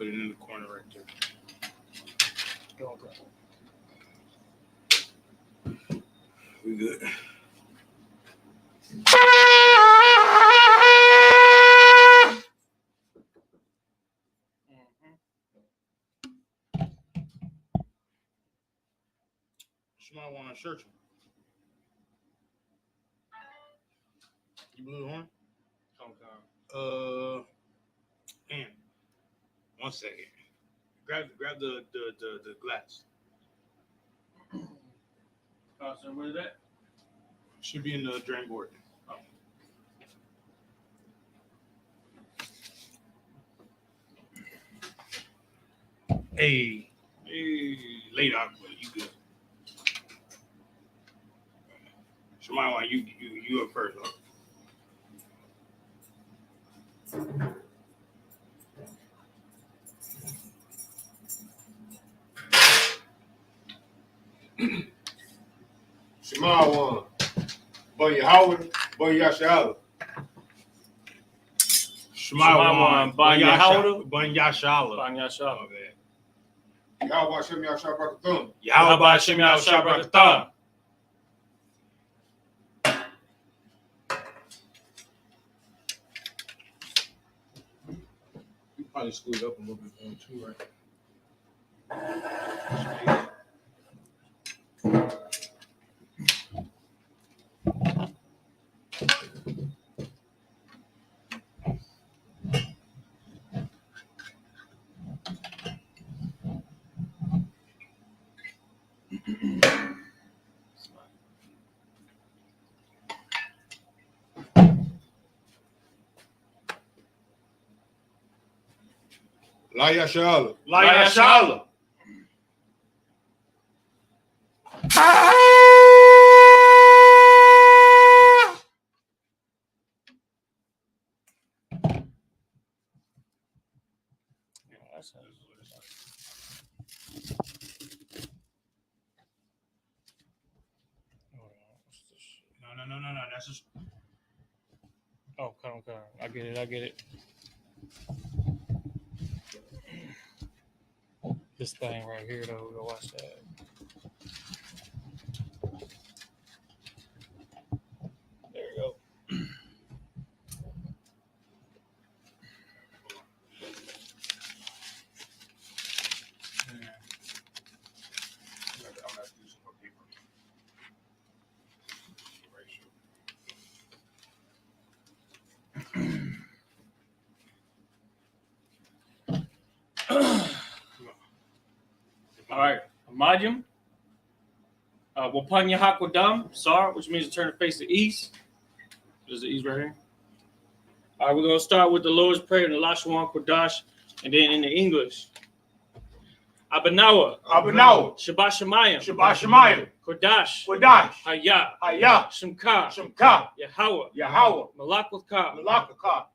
put it in the corner right there. We good. Somebody want to search him. You blew the horn? Okay. Man, 1 second. Grab the glass. So where's that? Should be in the drain board. Oh. Hey, late out, but you good. Somebody want you up first. Shema Boy Howard, Boy Yashala. Shema Ban Yashala. Ban Yashala. Ban Yashala. Yahweh Hashem Yahshua Barakathon. Yahweh Hashem Yahshua Barakathon. You probably screwed up a little bit on too, right? La Yashala. La Yashala. No. That's just. Oh, okay. I get it. This thing right here, though, we'll watch that. There you go. All right, Amadiyam. Wapanya Hakwadam, Sar, which means to turn to face the east. There's the east right here. All right, we're going to start with the Lord's Prayer in the Lashwan Kodash, and then in the English. Abanawa. Shabbat Shemayim. Kodash. Hayah. Shemka. Yahweh. Malakwatka.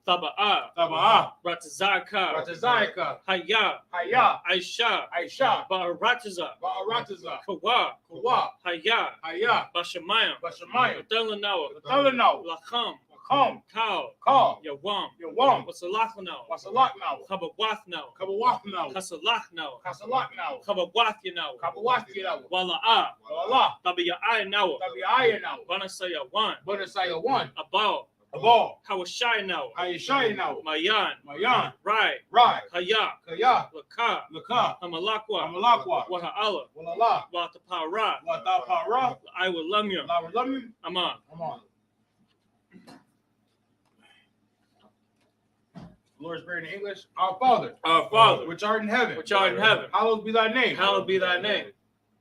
Taba'ah. Ratazaka. Hayah. Aisha. Ba'arataza. Kawa. Hayah. Bashamayim. Batelanawa. Lacham. Kal. Yawam. Wasalachno. Kabawathno. Kasalachno. Kabawathino. Wala'ah. Tabiya'ayno. Banasaya one. Abal. Hawashayno. Mayan. Rai. Hayah. Laka. Hamalakwa. Waha'ala. Watapara. I will lumyum. Aman. Lord's Prayer in English. Our Father, which art in heaven, hallowed be thy name.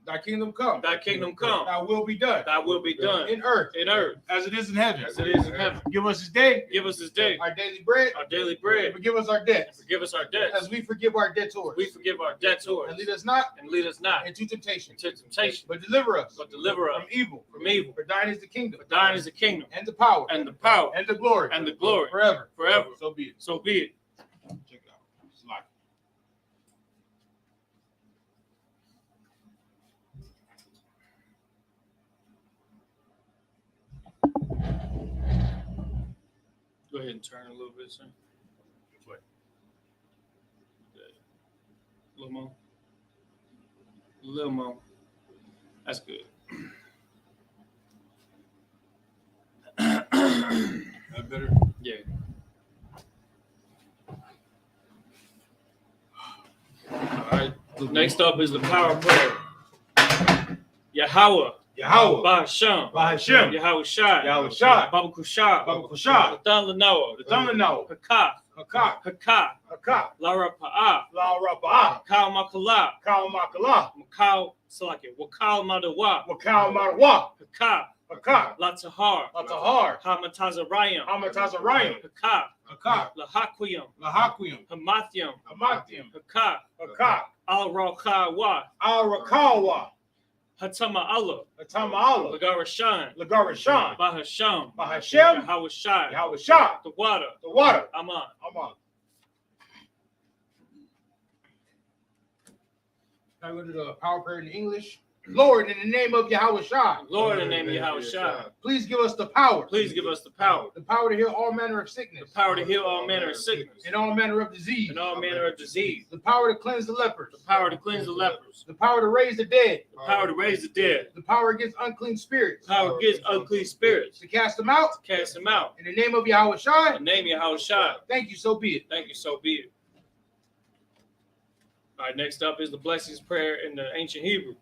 Thy kingdom come. Thy will be done. In earth. As it is in heaven. Give us this day. Our daily bread. And forgive us our debts. As we forgive our debtors. And lead us not. Into temptation. But deliver us. From evil. For thine is the kingdom. And the power. And the glory. Forever. So be it. Check it out. It's like. Go ahead and turn a little bit, sir. Which way? little more. A little more. That's good. That better? Yeah. All right. Next up is the power prayer. Yahweh. Yahweh. Bahasham. Bahasham. Yahweh Shai. Yahweh Shai. Baba Kushah. Baba Kushah. Latan Lanoah. Latan Lanoah. Hakah. Hakah. Hakah. Hakah. Lara Pa'ah. La Rapa'ah. Kal Makala. Kal Makala. Makal Salaki. Wakal Madawa. Wakal Marawa. Hakah. Hakah. Latahar. Latahar. Hamatazarayim. Hamatazarayim. Hakah. Hakah. Lahakuyim. Lahakuyim. Hamathium. Hamathium. Hakah. Hakah. Al-Rakawa. Al-Rakawa. Hatama Allah. Hatama Allah. Lagarashan. Lagarashan. Bahasham. Bahasham. Yahweh Shai. Yahweh Shai. The water. The water. Aman. Aman. Now we go to the power prayer in English. Lord, in the name of Yahweh Shai. Lord, in the name of Yahweh Shai. Please give us the power. Please give us the power. The power to heal all manner of sickness. The power to heal all manner of sickness. And all manner of disease. And all manner of disease. The power to cleanse the lepers. The power to cleanse the lepers. The power to raise the dead. The power to raise the dead. The power against unclean spirits. The power against unclean spirits. To cast them out. To cast them out. In the name of Yahweh Shai. In the name of Yahweh Shai. Thank you, so be it. Thank you, so be it. All right, next up is the blessings prayer in the ancient Hebrew.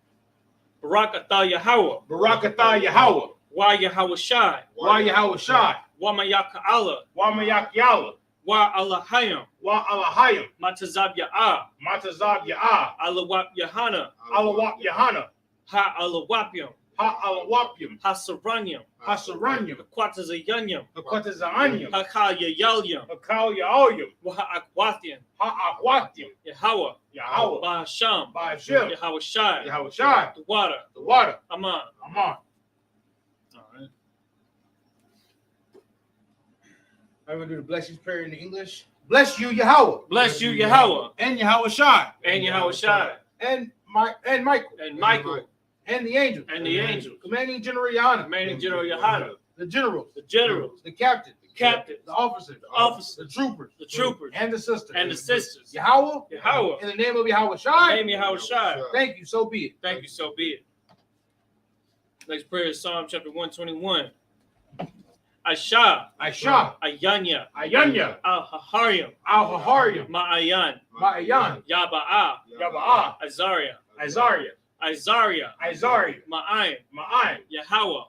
Barak atah Yahweh. Barak atah Yahweh. Wa Yahweh Shai. Wa Yahweh Shai. Wa Mayaka Allah. Wa Mayak Yahweh. Wa Allahayim. Wa Allahayim. Matazab Ya'ah. Matazab Ya'ah. Alawap Yahana. Alawap Yahana. Ha Alawapyam. Ha Alawapyam. Hasaranyam. Hasaranyam. Hakwatazayanyam. Hakwatazanyam. Hakal Yayalyam. Hakal Yaoyam. Wa Akwathian. Ha Akwathyam. Yahweh. Yahweh. Bahasham. Bahasham. Yahweh Shai. Yahweh Shai. The water. The water. Aman. Aman. All right. I'm going to do the blessings prayer in English. Bless you, Yahweh. Bless you, Yahweh. And Yahweh Shai. And Yahweh Shai. And Michael. And Michael. And the angels. And the angels. Commanding General Yahana. Commanding General Yahana. The generals. The generals. The captains. The captains. The officers. The officers. The troopers. The troopers. And the sisters. And the sisters. Yahweh. Yahweh. In the name of Yahweh Shai. In the name of Yahweh Shai. Thank you, so be it. Thank you, so be it. Next prayer is Psalm chapter 121. Aisha. Aisha. Ayanya. Ayanya. Al-Haharyam. Al-Haharyam. Ma'ayan. Ma'ayan. Yaba'ah. Yaba'ah. Azariah. Azariah. Isaiah. Isaiah. Ma'ayin. Ma'ayin. Yahweh.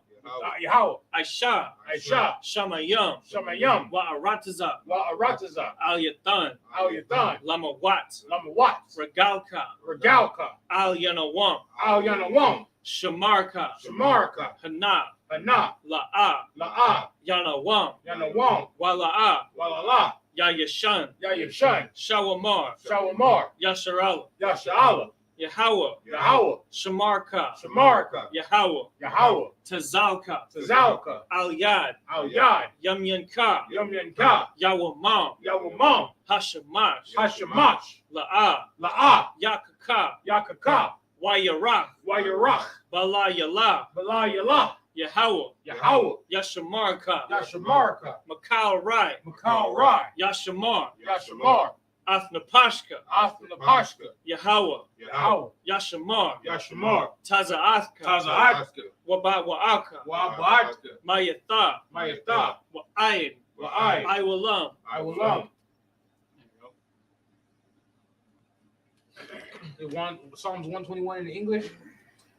Yahweh. Aisha. Aisha. Shamayam. Shamayam. Wa'arataza. Wa'arataza. Al-Yathan. Al-Yathan. Lamawat. Lamawat. Regalka. Regalka. Al-Yanawam. Al-Yanawam. Shamarka. Shamarka. Hana. Hana. La'ah. La'ah. Yanawam. Yanawam. Wala'ah. Wala'ah. Yayashan. Yayashan. Shawamar. Shawamar. Yasharal. Yasha'ala. Yahweh. Yahweh. Shamarka. Shamarka. Yahweh. Yahweh. Tazalka. Tazalka. Al-Yad. Al-Yad. Yamyanka. Yamyanka. Yawamam. Yawamam. Hashamash. Hashamash. La'ah. La'ah. Yakaka. Yakaka. Wayarach. Wayarach. Balayala. Balayala. Yahweh. Yahweh. Yashamarka. Yashamarka. Makal Rai. Makal Rai. Yashamar. Yashamar. Athnapashka. Athnapashka. Yahweh. Yahweh. Yashamar. Yashamar. Taza'athka. Taza'athka. Wa'aka. Wa'atka. Mayatha. Mayatha. Wa'ayin. Wa'ayin. Iwalam. Iwalam. Psalms 121 in English.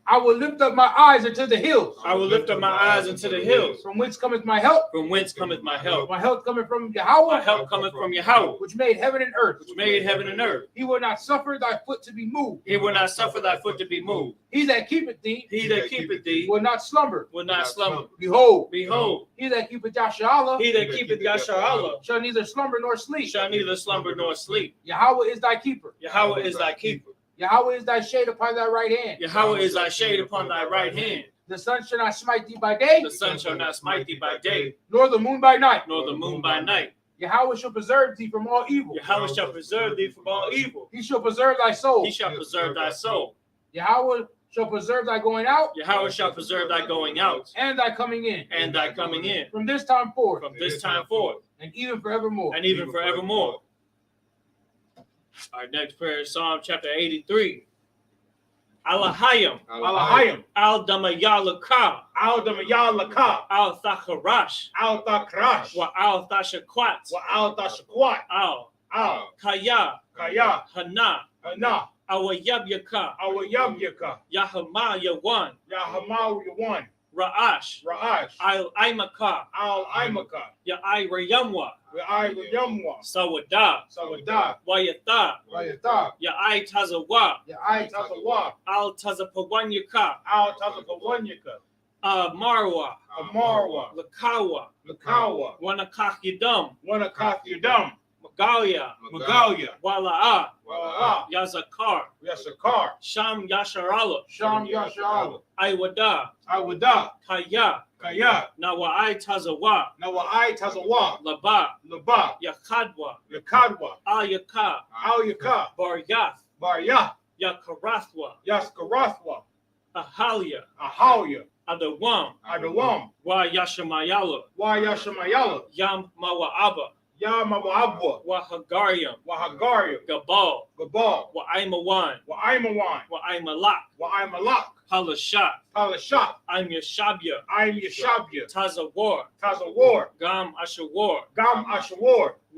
I will lift up my eyes unto the hills. I will lift up my eyes unto the hills. From whence cometh my help? From whence cometh my help? My help cometh from Yahweh. My help cometh from Yahweh, which made heaven and earth. which made heaven and earth. He will not suffer thy foot to be moved. He will not suffer thy foot to be moved. He that keepeth thee, He that keepeth thee, will not slumber. will not slumber. Behold, Behold, he that keepeth Yasharallah, he that keepeth Yasharallah, shall neither slumber nor sleep. shall neither slumber nor sleep. Yahweh is thy keeper. Yahweh is thy keeper. Yahweh is thy shade upon thy right hand. Yahweh is thy shade upon thy right hand. The sun shall not smite thee by day. The sun shall not smite thee by day, Nor the moon by night. nor the moon by night. Yahweh shall preserve thee from all evil. Yahweh shall preserve thee from all evil. He shall preserve thy soul. He shall preserve thy soul. Yahweh shall preserve thy going out. Yahweh shall preserve thy going out and thy coming in. and thy coming in. From this time forth. From this time forth. And even forevermore. And even forevermore. Our next prayer is Psalm chapter 83. Alahayim. Alahayim. Al Damayalaka. Al Damayalaka. Al Thakarash. Al Thakarash. Wa Al Thashakwat. Wa Al Thashakwat. Al Kaya. Hana. Hana. Awayabyaka. Awayabyaka. Yahama Yawan. Yahama Yawan. Ra'ash. Al Imaka. Al Imaka. Ya'ai Rayamwa. Yamwa. Sawada. Wayatha. Ya'ai Tazawa. Al Tazapawanyaka. Al Tazapawanyaka. Marwa. Lakawa. Wanakakyadum. Magalia. Wala'a. Yazakar. Sham Yasharala. Iwada. Kaya. Nawa'ai Tazawa. Laba. Yakadwa. Al-Yaka. Baryath. Yakarathwa. Ahalia. Adawam. Wa Yashamayala. Yam Mawa'aba. Wa Hagarium. Gabal. Wa Aimawan. Wa Aimalak. Halashat. I'm Yashabya. Tazawar. Gam Ashawar.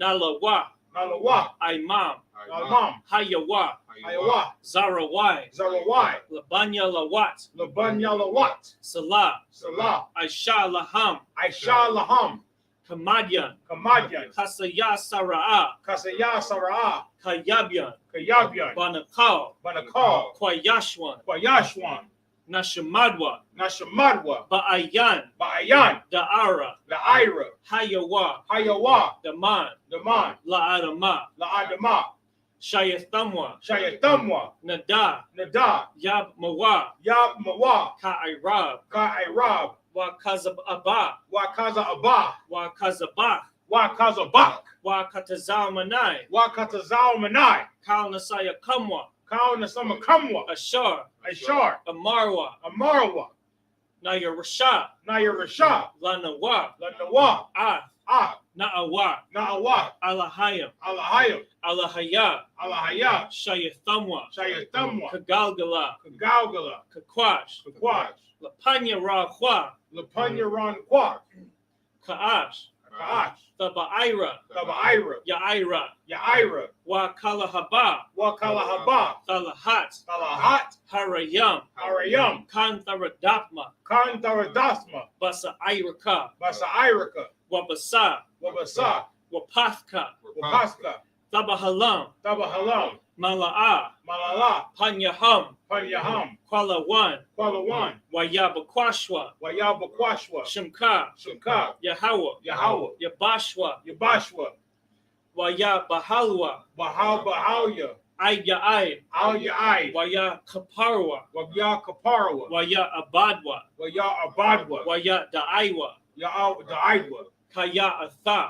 Nalawa. Imam. Hayawa. Zarawai. Labanya Lawat. Salah. Aisha Laham. Kamadyan. Kasaya Sara'a. Kayabyan. Banakal. Kwayashwan. Nashamadwa. Ba'ayan. Da'ara. Hayawa. Daman. La'adama. Shayathamwa. Nada. Yab Mawa. Ka'irab. Wakazabah. Wakazabak. Wakatazalmanai. Kal Nasaya Kamwa. Ashar. Amarwa. Nayarasha. Lanawa. Na'awa. Alahayim. Alahaya. Shayathamwa. Kagalgala. Kakwash. Lapanya Ra Ka'ash. Taba'ira. Ya'ira. Wakalahaba. Talahat. Harayam. Kantharadapma. Basa'iraka. Wabasa. Wapathka. Tabahalam. Mala'a. Panyaham. Kwalawan. Wayabakwashwa. Shimka. Yahawa. Yabashwa. Wayabahalwa. Aya'ai. Waya Kaparwa. Waya Abadwa. Waya Da'aiwa. Kaya Atha.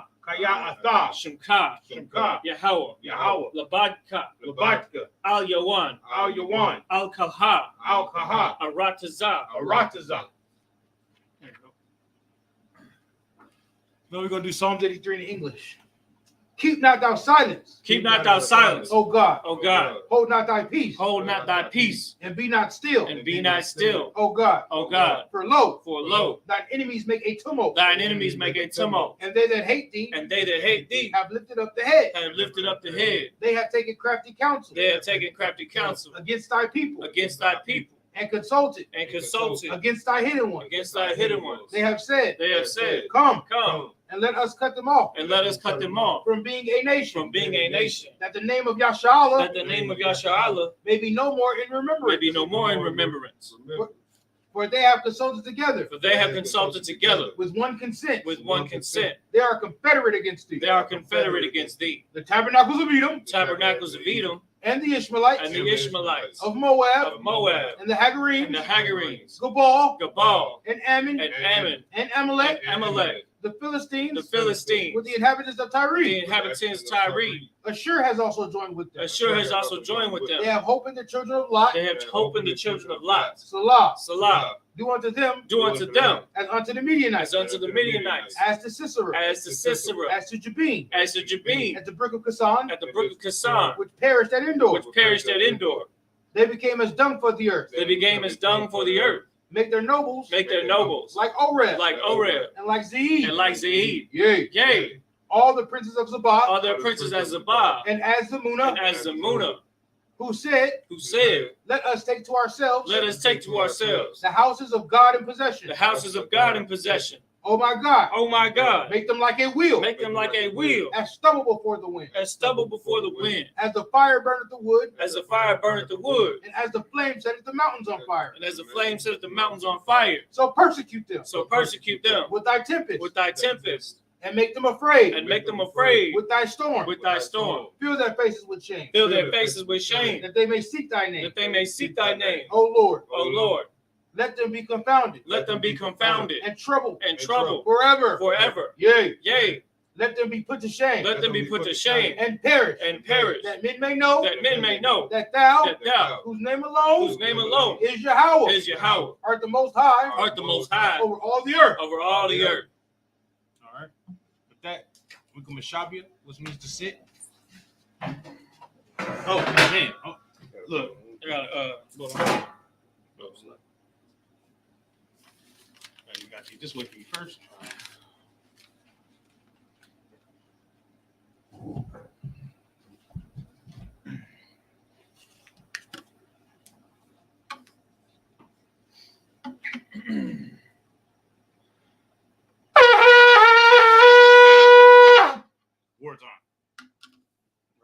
Shimka. Yahawa. Labadka. Al-Yawan. Al-Kalha. Arataza. Now we're going to do Psalms 83 in English. Keep not thou silence. O God. Hold not thy peace. And be not still. O God. For lo. Thine enemies make a tumult. And they that hate thee. Have lifted up the head. They have taken crafty counsel. Against thy people. And consulted. Against thy hidden ones. They have said. Come. And let us cut them off. From being a nation. That the name of Yasharallah may be no more in remembrance. For they have consulted together. With one consent. They are confederate against thee. The tabernacles of Edom. And the Ishmaelites. Of Moab. And the Hagarenes. Gabal. And Ammon. And Amalek. The Philistines. With the inhabitants of Tyre. Ashur has also joined with them. They have hope in the children of Lot. Salah. Do unto them as unto the Midianites, as to Sisera, as to Jabin, at the brook of Kison, which perished at Endor. They became as dung for the earth. Make their nobles like Oreb, and like Zeid, yea, all the princes of Sabbath, and as Zamuna, who said, let us take to ourselves the houses of God in possession. Oh my God, make them like a wheel, as stubble before the wind, as the fire burneth the wood, and as the flame setteth the mountains on fire. So persecute them with thy tempest, and make them afraid with thy storm. Fill their faces with shame, that they may seek thy name. O Lord, let them be confounded, and troubled, forever. Yea, let them be put to shame, and perish, that men may know that thou, whose name alone is Yahweh, art the most high, over all the earth. All right. With that, we come to Shabia, which means to sit. Oh man! Oh, look, I got you got you. This way for you first. Words on.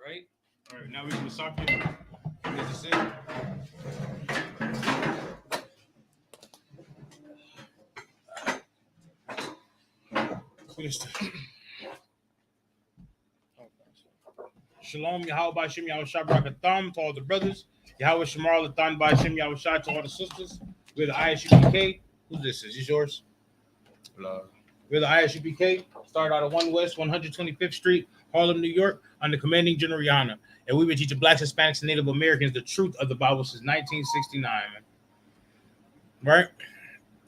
Right? All right, now we can start here. This is it. Shalom, Yahweh B'Shem Yahweh Shah Barakatham to all the brothers. Yahweh Shamar Latan B'Shem Yahweh Shah to all the sisters. We're the ISUPK. Who's this? Is this yours? We're the ISUPK. Started out of 1 West 125th Street, Harlem, New York, under Commanding General Yana. And we've been teaching Blacks, Hispanics, and Native Americans the truth of the Bible since 1969. Right?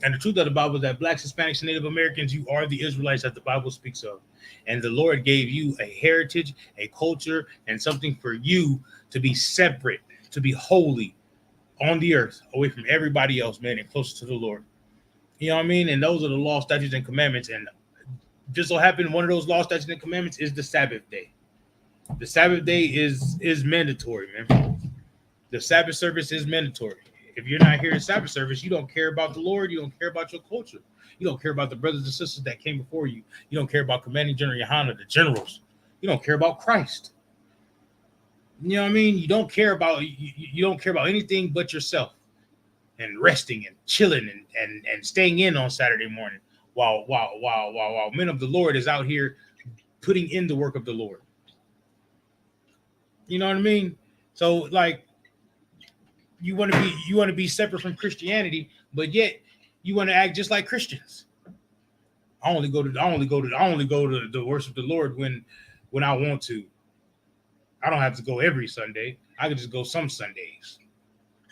And the truth of the Bible is that Blacks, Hispanics, and Native Americans, you are the Israelites that the Bible speaks of. And the Lord gave you a heritage, a culture, and something for you to be separate, to be holy on the earth, away from everybody else, man, and closer to the Lord. You know what I mean? And those are the law, statutes, and commandments. And just so happened, one of those law, statutes, and commandments is the Sabbath day. The Sabbath day is mandatory, man. The Sabbath service is mandatory. If you're not here at Sabbath service, you don't care about the Lord. You don't care about your culture. You don't care about the brothers and sisters that came before you. You don't care about Commanding General Yohana, the generals. You don't care about Christ. You know what I mean? You don't care about anything but yourself, and resting and chilling and staying in on Saturday morning while men of the Lord is out here putting in the work of the Lord. You know what I mean? So like, you want to be separate from Christianity, but yet you want to act just like Christians. I only go to worship the Lord when I want to. I don't have to go every Sunday. I can just go some Sundays.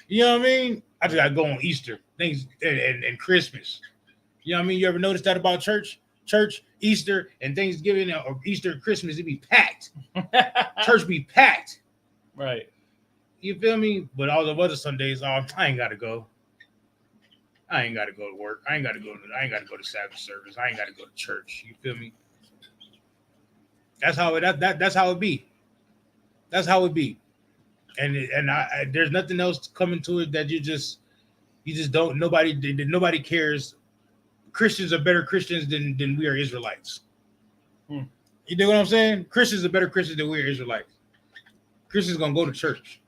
You know what I mean? I just gotta go on Easter, things and Christmas. You know what I mean? You ever notice that about church? Church, Easter, and Thanksgiving or Easter, Christmas, it be packed. Church be packed. Right. You feel me? But all the other Sundays, I ain't gotta go. I ain't gotta go to work. I ain't gotta go to Sabbath service. I ain't gotta go to church. You feel me? That's how it be. That's how it be. And I there's nothing else coming to it that you just don't. Nobody cares. Christians are better Christians than we are Israelites. You know what I'm saying? Christians are better Christians than we are Israelites. Christians gonna go to church.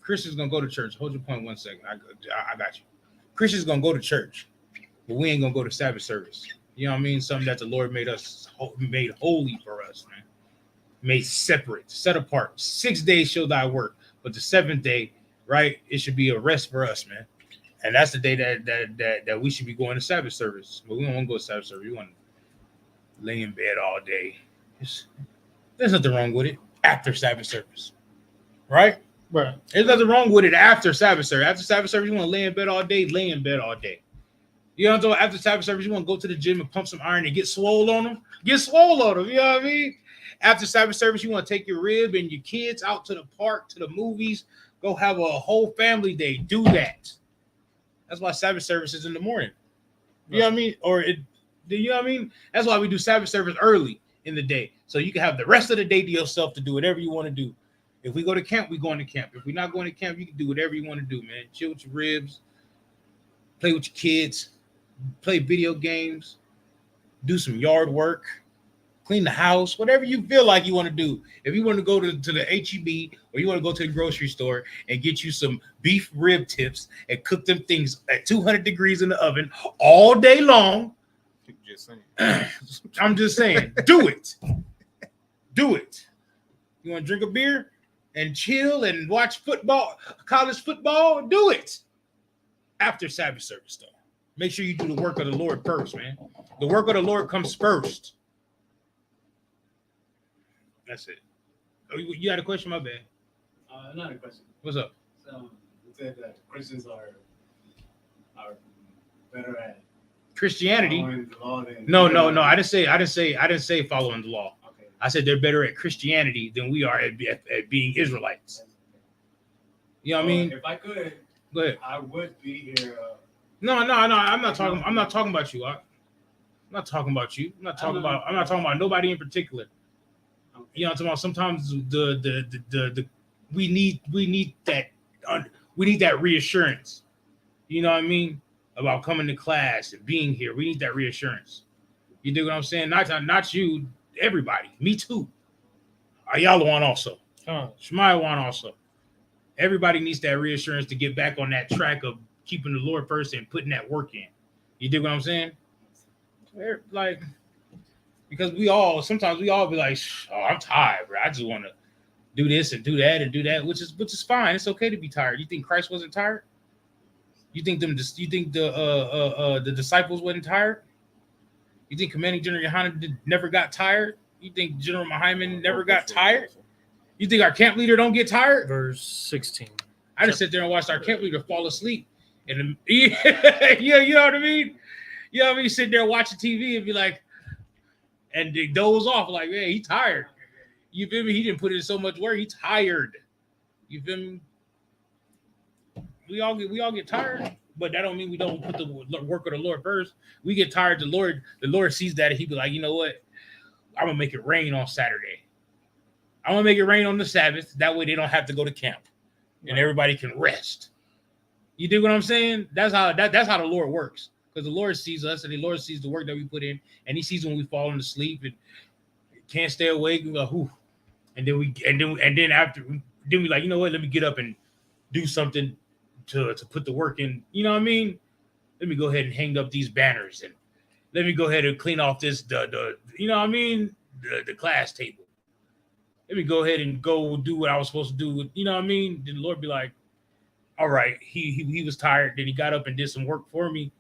Christians gonna go to church. Hold your point 1 second. I got you. Christians gonna go to church, but we ain't gonna go to Sabbath service. You know what I mean? Something that the Lord made holy for us, man. Made separate, set apart. 6 days shall thy work, but the 7th day, right? It should be a rest for us, man. And that's the day that we should be going to Sabbath service. But we don't want to go to Sabbath service. We want to lay in bed all day. There's nothing wrong with it after Sabbath service, right? Right. There's nothing wrong with it after Sabbath service. After Sabbath service, you want to lay in bed all day, lay in bed all day. You know what I'm talking? After Sabbath service, you want to go to the gym and pump some iron and get swole on them. Get swole on them. You know what I mean? After Sabbath service, you want to take your rib and your kids out to the park, to the movies, go have a whole family day. Do that. That's why Sabbath service is in the morning. You know what I mean? You know what I mean? That's why we do Sabbath service early in the day. So you can have the rest of the day to yourself to do whatever you want to do. If we go to camp, we going to camp. If we're not going to camp, you can do whatever you want to do, man. Chill with your ribs, play with your kids, play video games, do some yard work, clean the house, whatever you feel like you want to do. If you want to go to the HEB or you want to go to the grocery store and get you some beef rib tips and cook them things at 200 degrees in the oven all day long, I'm just saying, do it. Do it. You want to drink a beer and chill and watch football, college football? Do it. After Sabbath service, though. Make sure you do the work of the Lord first, man. The work of the Lord comes first. That's it. Oh, you had a question? My bad. Not a question. What's up? So you said that Christians are better at Christianity. following the law than No. I didn't say following the law. Okay. I said they're better at Christianity than we are at being Israelites. You know what I mean? If I could, Go ahead. I would be here. No. I'm not talking about you. I'm not talking about you. I'm not talking about nobody in particular. You know what I'm talking about? Sometimes we need that reassurance. You know what I mean? About coming to class and being here. We need that reassurance. You dig what I'm saying? Not you, everybody. Me too. Ayala one also. Shemaiah one also. Everybody needs that reassurance to get back on that track of keeping the Lord first and putting that work in. You dig what I'm saying? Like, because sometimes we all be like, oh, I'm tired, bro. I just want to do this and do that and do that, which is fine. It's okay to be tired. You think Christ wasn't tired? You think the disciples wasn't tired? You think Commanding General Yohanan never got tired? You think General Muhammad never got tired? You think our camp leader don't get tired? Verse 16. I just sit there and watch our camp leader fall asleep. And you know what I mean? You know what I mean? Sit there watching TV and be like, and they doze off like, man, he tired. You feel me? He didn't put in so much work. He tired. You feel me? We all get tired, but that don't mean we don't put the work of the Lord first. We get tired. The Lord sees that and he be like, you know what? I'm gonna make it rain on Saturday. I'm gonna make it rain on the Sabbath. That way they don't have to go to camp, and everybody can rest. You do what I'm saying? That's how the Lord works. Because the Lord sees us, and the Lord sees the work that we put in, and He sees when we fall into sleep and can't stay awake. We go, whew. And then we like, you know what? Let me get up and do something to put the work in. You know what I mean? Let me go ahead and hang up these banners, and let me go ahead and clean off this the you know what I mean, the class table. Let me go ahead and go do what I was supposed to do. You know what I mean? Then the Lord be like, all right, he was tired. Then he got up and did some work for me.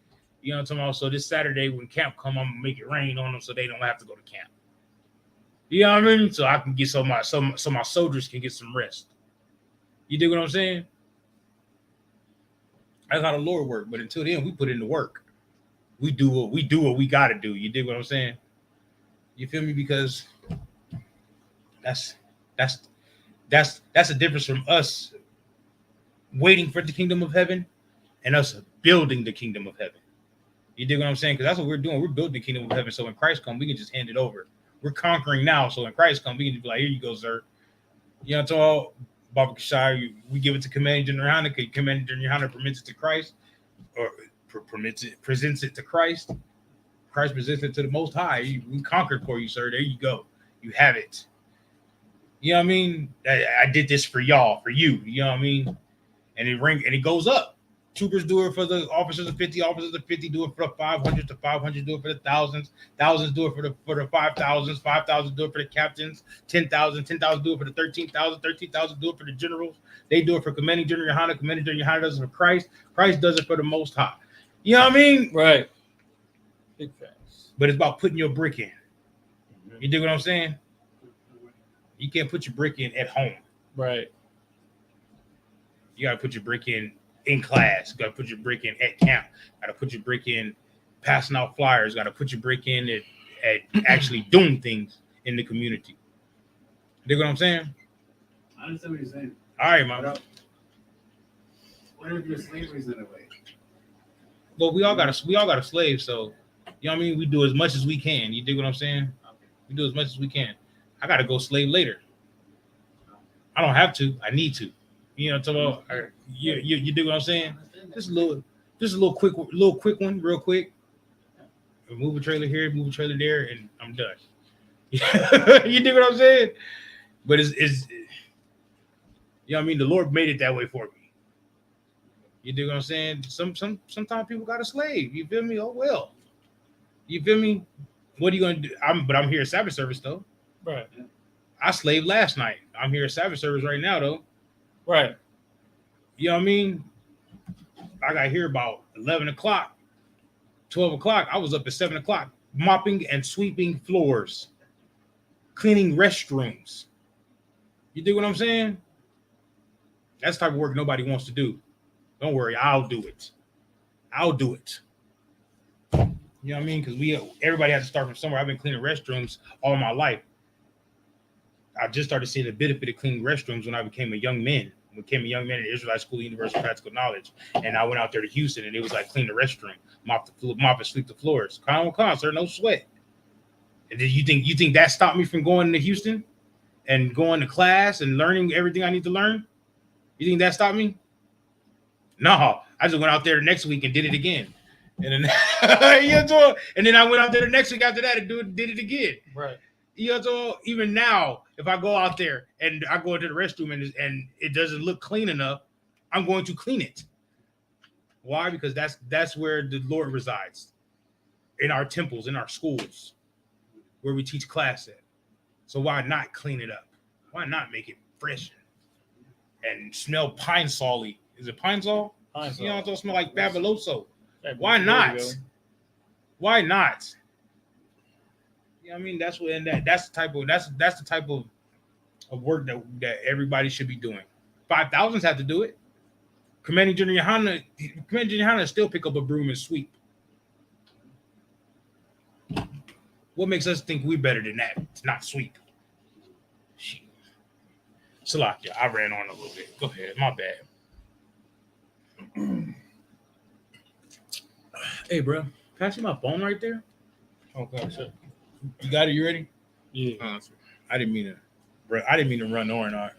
You know what I'm talking about? So this Saturday when camp come, I'm gonna make it rain on them so they don't have to go to camp. You know what I mean? So I can get so my soldiers can get some rest. You dig what I'm saying? That's how the Lord works. But until then, we put in the work. We do what we gotta do. You dig what I'm saying? You feel me? Because that's a difference from us waiting for the kingdom of heaven and us building the kingdom of heaven. You dig what I'm saying? Because that's what we're doing. We're building the kingdom of heaven. So when Christ comes, we can just hand it over. We're conquering now. So when Christ comes, we can just be like, here you go, sir. You know what I'm talking about? Baba Kashai, we give it to Commanding General Yohanan. Commanding General Yohanan permits it to Christ, or presents it to Christ. Christ presents it to the Most High. We conquered for you, sir. There you go. You have it. You know what I mean? I did this for y'all, for you. You know what I mean? And it goes up. Troopers do it for the officers of 50. Officers of 50 do it for the 500. The 500 do it for the thousands. Thousands do it for the 5,000s. 5,000 do it for the captains. 10,000. 10,000 do it for the 13,000. 13,000 do it for the generals. They do it for Commanding General Yohanan. Commanding General Yohanan does it for Christ. Christ does it for the Most High. You know what I mean? Right. Big facts. But it's about putting your brick in. You dig what I'm saying? You can't put your brick in at home. Right. You gotta put your brick in class. You gotta put your brick in at camp. Gotta put your brick in passing out flyers. Gotta put your brick in at actually doing things in the community. You dig what I'm saying? I understand what you're saying. All right, man. What if your slavery's in a way? Well, we all got a slave, so you know what I mean. We do as much as we can. You dig what I'm saying? We do as much as we can. I gotta go slave later. I don't have to. I need to. You know, talk about you dig what I'm saying? Just a little quick one, real quick. Move a trailer here, move a trailer there, and I'm done. You dig what I'm saying? But it's you know what I mean. The Lord made it that way for me. You dig what I'm saying? Sometimes people got a slave. You feel me? Oh well. You feel me? What are you gonna do? I'm here at Sabbath service though. Right. I slaved last night. I'm here at Sabbath service right now though. Right. You know what I mean? I got here about 11 o'clock, 12 o'clock. I was up at 7 o'clock mopping and sweeping floors, cleaning restrooms. You dig what I'm saying? That's the type of work nobody wants to do. Don't worry, I'll do it. I'll do it. You know what I mean? Because everybody has to start from somewhere. I've been cleaning restrooms all my life. I just started seeing the benefit of cleaning restrooms when I became a young man. I became a young man at Israelite School, University of Practical Knowledge. And I went out there to Houston, and it was like clean the restroom, mop and sweep the floors. Come on, sir, no sweat. And then you think that stopped me from going to Houston and going to class and learning everything I need to learn? You think that stopped me? No, I just went out there the next week and did it again. And then, and then I went out there the next week after that and did it again. Right. You know, so even now, if I go out there and I go into the restroom and it doesn't look clean enough, I'm going to clean it. Why? Because that's where the Lord resides. In our temples, in our schools, where we teach class at. So why not clean it up? Why not make it fresh and smell pine salt-y? Is it pine salt? Pine salt. You know, it don't smell like fabuloso. Why not? Why not? You know what I mean? That's the type of work that everybody should be doing. 5,000s have to do it. Commanding General Yohana still pick up a broom and sweep. What makes us think we better than that to not sweep? Salakia, I ran on a little bit. Go ahead, my bad. Hey, bro, pass me my phone right there. Okay, sure. You got it? You ready? Yeah. I didn't mean to run or not.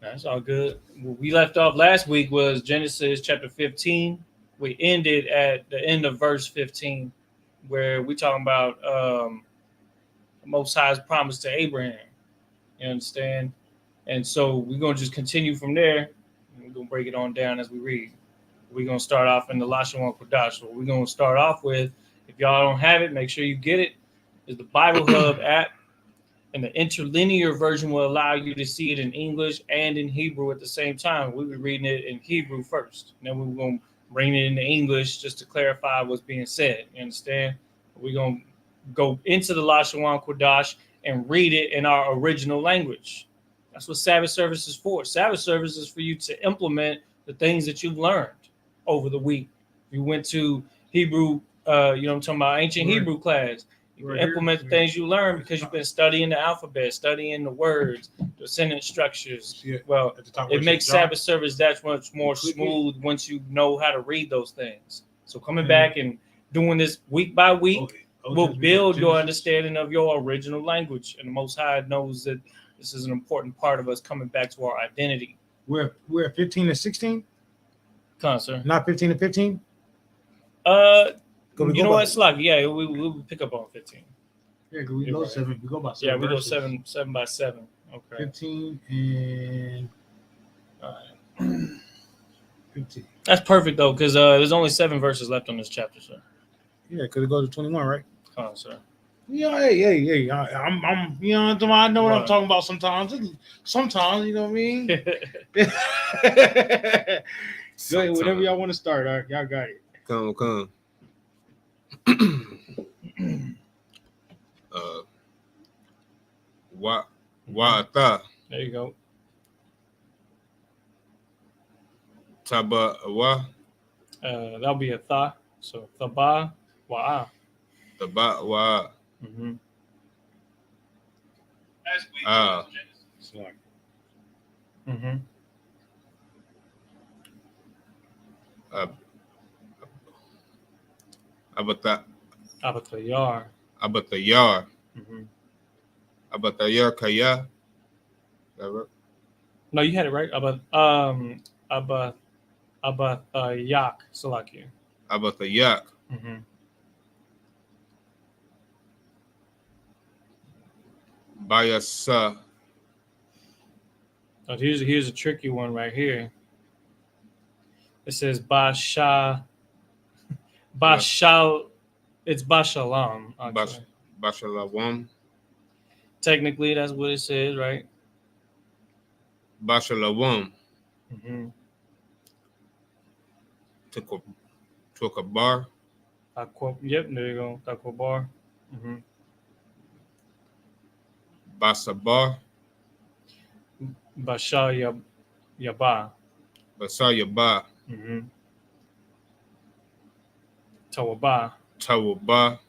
That's all good. What we left off last week was Genesis chapter 15. We ended at the end of verse 15, where we talking about the Most High's promise to Abraham. You understand? And so we're going to just continue from there. We're going to break it on down as we read. We're going to start off in the Lashon Kodash. So we're going to start off with, if y'all don't have it, make sure you get it. It's the Bible Hub app. And the interlinear version will allow you to see it in English and in Hebrew at the same time. We'll be reading it in Hebrew first. And then we're going to bring it into English just to clarify what's being said. You understand? We're going to go into the Lashon Kodash and read it in our original language. That's what Sabbath service is for. Sabbath service is for you to implement the things that you've learned over the week. You went to Hebrew, I'm talking about ancient Hebrew class. You can implement the things you learn because you've been studying the alphabet, studying the words, the sentence structures. Well, it makes Sabbath service that much more smooth once you know how to read those things. So coming back and doing this week by week will build your understanding of your original language. And the Most High knows that this is an important part of us coming back to our identity. We're at 15 to 16? Come on, sir. Not 15 to 15? You know what, Slug? Yeah, we'll pick up on 15. Yeah, because we go 7. We go by 7. Yeah, we go 7 by 7. Okay. 15 and all right. 15. That's perfect though, because there's only 7 verses left on this chapter, sir. Yeah, because it goes to 21, right? Come on, sir. Yeah, hey. I'm you know, I know what I'm talking about sometimes. Sometimes, you know what I mean? Go ahead, whatever y'all want to start, all right? Y'all got it. Come. There you go. Taba wa. That'll be a tha. So thaba wa'a. Taba wa. Mm-hmm. Mm-hmm. Abatayar. Abatayar. Mm-hmm. Abatayar kaya. No, you had it right. Abatayak. Salakia. Abatayak. Mm-hmm. Bayasa. Oh, here's a tricky one right here. It says Bashal. It's Bashalam. Actually. Bashalawam. Technically, that's what it says, right? Bashalawam. Mm-hmm. Took a bar. Yep, there you go. Taco bar. Mm-hmm. Basabar. Bashal Yaba. Basayaba. Mm-hmm. Tawaba. Tawaba.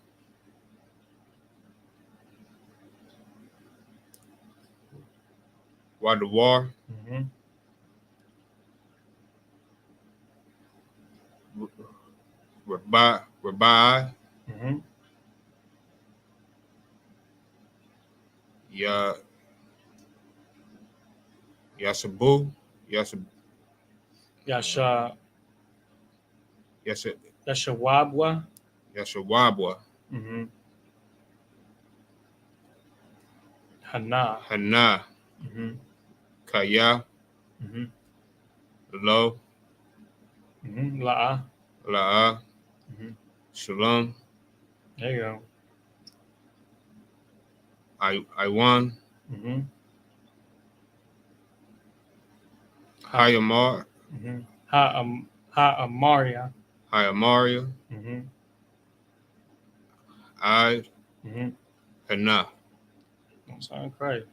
Wadawar. Mm-hmm. Rabai. Mm-hmm. Yasabu. Yasha. Yashawabwa. Yashawabwa. Mm-hmm. Hana. Mm-hmm. Kaya. Mm-hmm. Lo. Mm-hmm. La'a. Mm-hmm. Shalom. There you go. Iwan. Mm-hmm. Hayamar. Mm-hmm. Ha'amaria. Hayamaria. Mm-hmm. Mm-hmm. Hana. Don't sound crazy.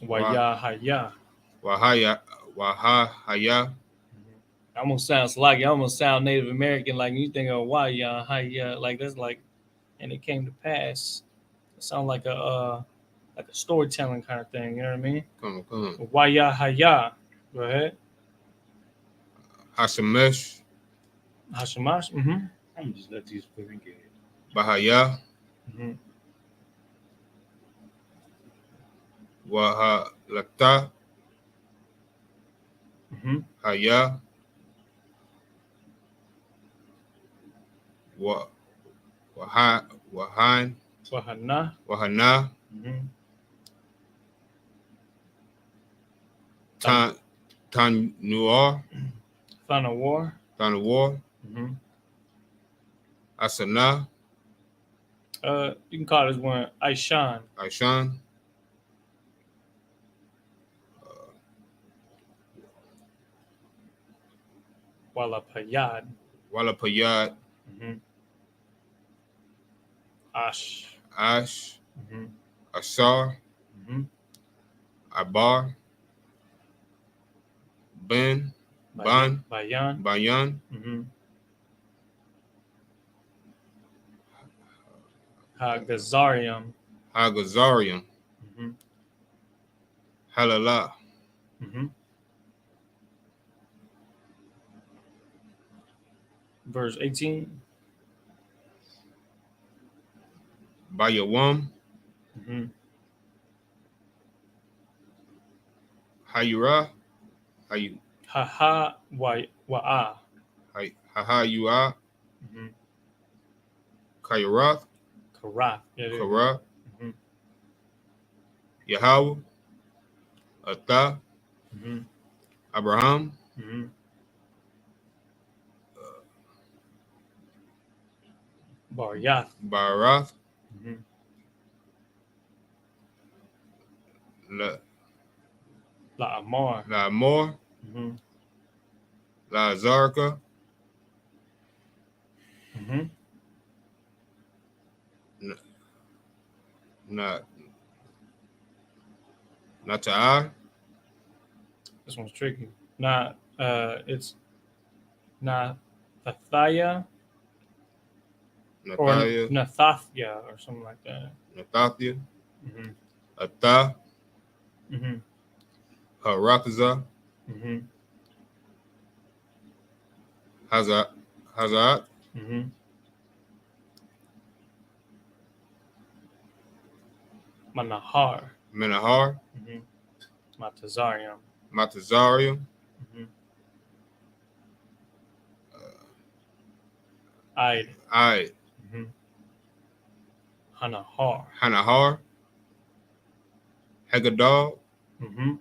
Waya. Wahaya. Almost sounds like it almost sound Native American, like you think of Waya, Haya, like that's like, and it came to pass. It sounds like a storytelling kind of thing. You know what I mean? Come on. Waya Haya. Go ahead. Hashemish. Hashemash. Mm-hmm. I'm just let these women get it. Bahaya. Mm-hmm. Wahalata. Mm-hmm. Haya. Wahan. Wahana. Wahana. Mm-hmm. Tanuar. Final War. Mm-hmm. Asana. You can call this one Aishan. Walapayad. Mm-hmm. Ash. Mm-hmm. Asar. Mm-hmm. Abar. Bayan. Mm-hmm. Hagazarium. Mm-hmm. Halala. Mm-hmm. Verse 18. Bayawam. Mm-hmm. Hayura. Haha wa'a. Hahayua. Mm-hmm. Kayurath. Karath. Kara. Mm-hmm. Yahweh. Atha. Mm-hmm. Abraham. Mm-hmm. Barath. Mm-hmm. La'amar. Mm-hmm. Lazarka. Mm-hmm. Not to I. This one's tricky. It's not Nathaya or Nathalia. Nathathia or something like that. Nathathia. Mm-hmm. Atha. Mm-hmm. Haratha. Mm-hmm. Hazat. Mm-hmm. Manahar. Menahar. Mm-hmm. Matazarium. Matazarium. Mm-hmm. Ide. Mm-hmm. Hanahar. Hegadal. Mm-hmm.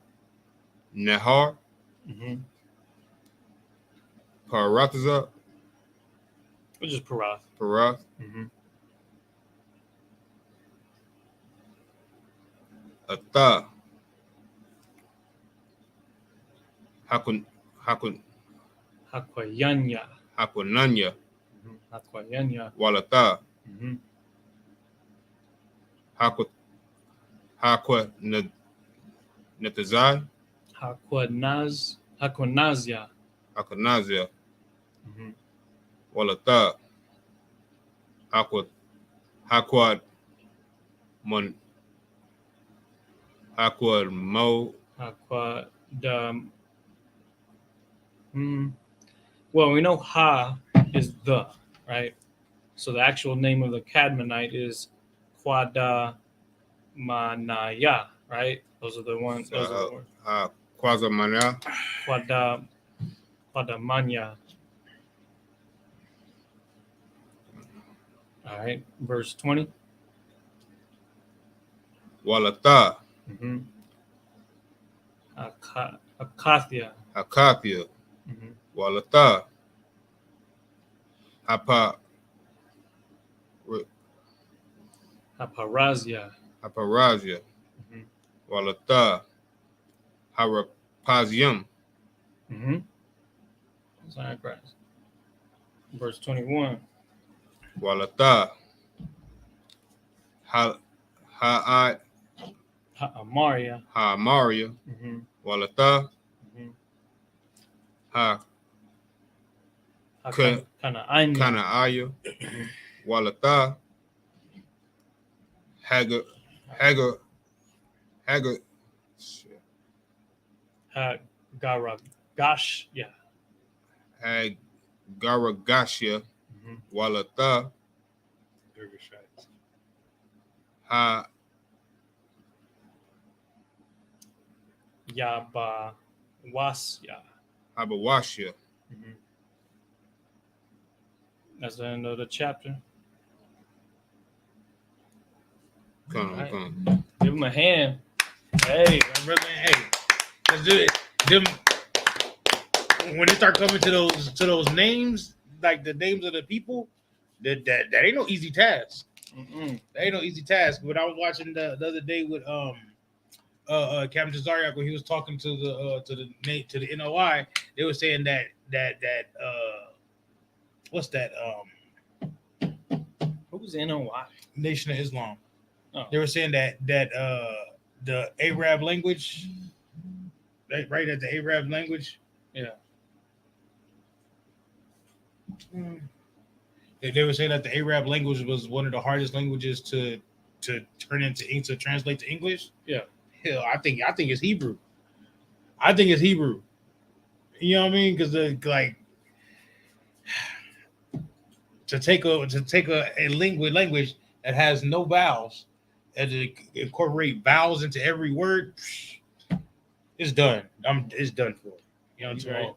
Nehar. Mm-hmm. Paratha. Which is Parath. Mm-hmm. Atha. Hakwayanya. Hakunanya. Mm-hmm. Hakwayanya. Walatha. Mm-hmm. Hakwa Netazai. Hakwanazia. Hakunazia. Mm-hmm. Walatha. Hakwad Mon. Hakwad Mo. Hakwadam. Well, we know Ha is the, right? So the actual name of the Cadmonite is Quadamanaya, right? Those are the ones. Those are the words. Quazamana. Quadamanya. All right, verse 20. Walatha. Mm-hmm. Akathia. Hakathia. Mm-hmm. Walatha. Haparazia. Mm-hmm. Walatha. Harapazium. Mm-hmm. Sorry, Christ. Verse 21. Walatha. Ha'amaria. Mm-hmm. Walatha. Kana'anya. Walatha. Hagar. Hagaragashya. Hagaragashya. Walatha. Yabawasya. Habawashya. Mm-hmm. That's the end of the chapter. Come Right. on. Give him a hand. Hey, Let's do it. Them, when they start coming to those names, like the names of the people, that ain't no easy task. Mm-mm. That ain't no easy task. When I was watching the other day with Captain Zariak, when he was talking to the NOI, they were saying that what's that Who's NOI? Nation of Islam. Oh. They were saying that the Arab language, right at the Arab language. Yeah. They were saying that the Arab language was one of the hardest languages to turn into to translate to English. Yeah. Hell, I think it's Hebrew. You know what I mean? Because like to take a language that has no vowels and to incorporate vowels into every word, it's done. It's done for. You know what I'm saying?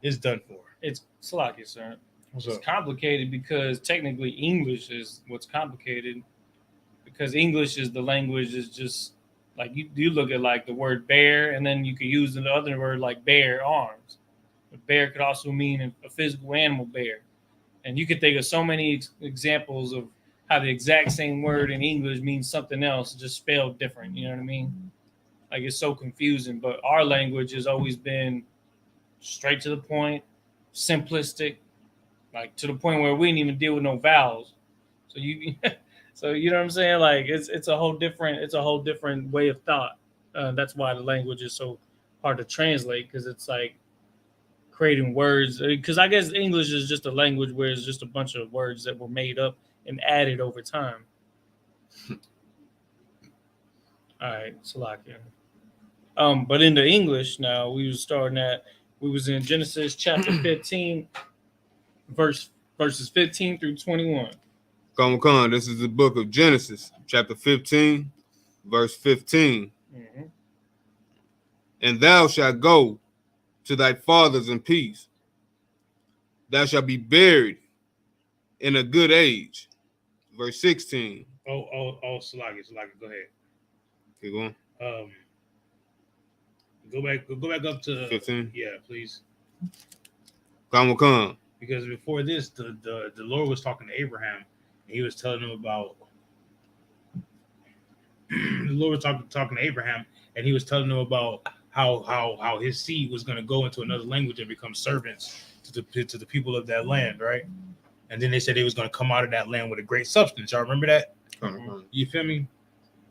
It's done for. It's Slovakia, sir. What's It's up? complicated because technically English is what's complicated, because English is the language is just like you look at like the word bear, and then you could use the other word like bear arms. But bear could also mean a physical animal bear, and you could think of so many examples of how the exact same word in English means something else, just spelled different. You know what I mean? Like it's so confusing. But our language has always been straight to the point, simplistic, like to the point where we didn't even deal with no vowels. So So you know what I'm saying? Like it's a whole different way of thought. That's why the language is so hard to translate, because it's like creating words. Because I guess English is just a language where it's just a bunch of words that were made up and added over time. All right, Salakia. But in the English now, we was in Genesis chapter 15, verses 15 through 21. Come, this is the book of Genesis, chapter 15, verse 15. Mm-hmm. And thou shalt go to thy fathers in peace. Thou shalt be buried in a good age. Verse 16. Oh, Salaki, go ahead. Keep going. Go back up to 15. Yeah, please. Come. Because before this, the Lord was talking to Abraham, and he was telling him about the Lord was talking to Abraham, and he was telling him about how his seed was going to go into another language and become servants to the people of that land, right? And then they said they was going to come out of that land with a great substance. Y'all remember that? You feel me?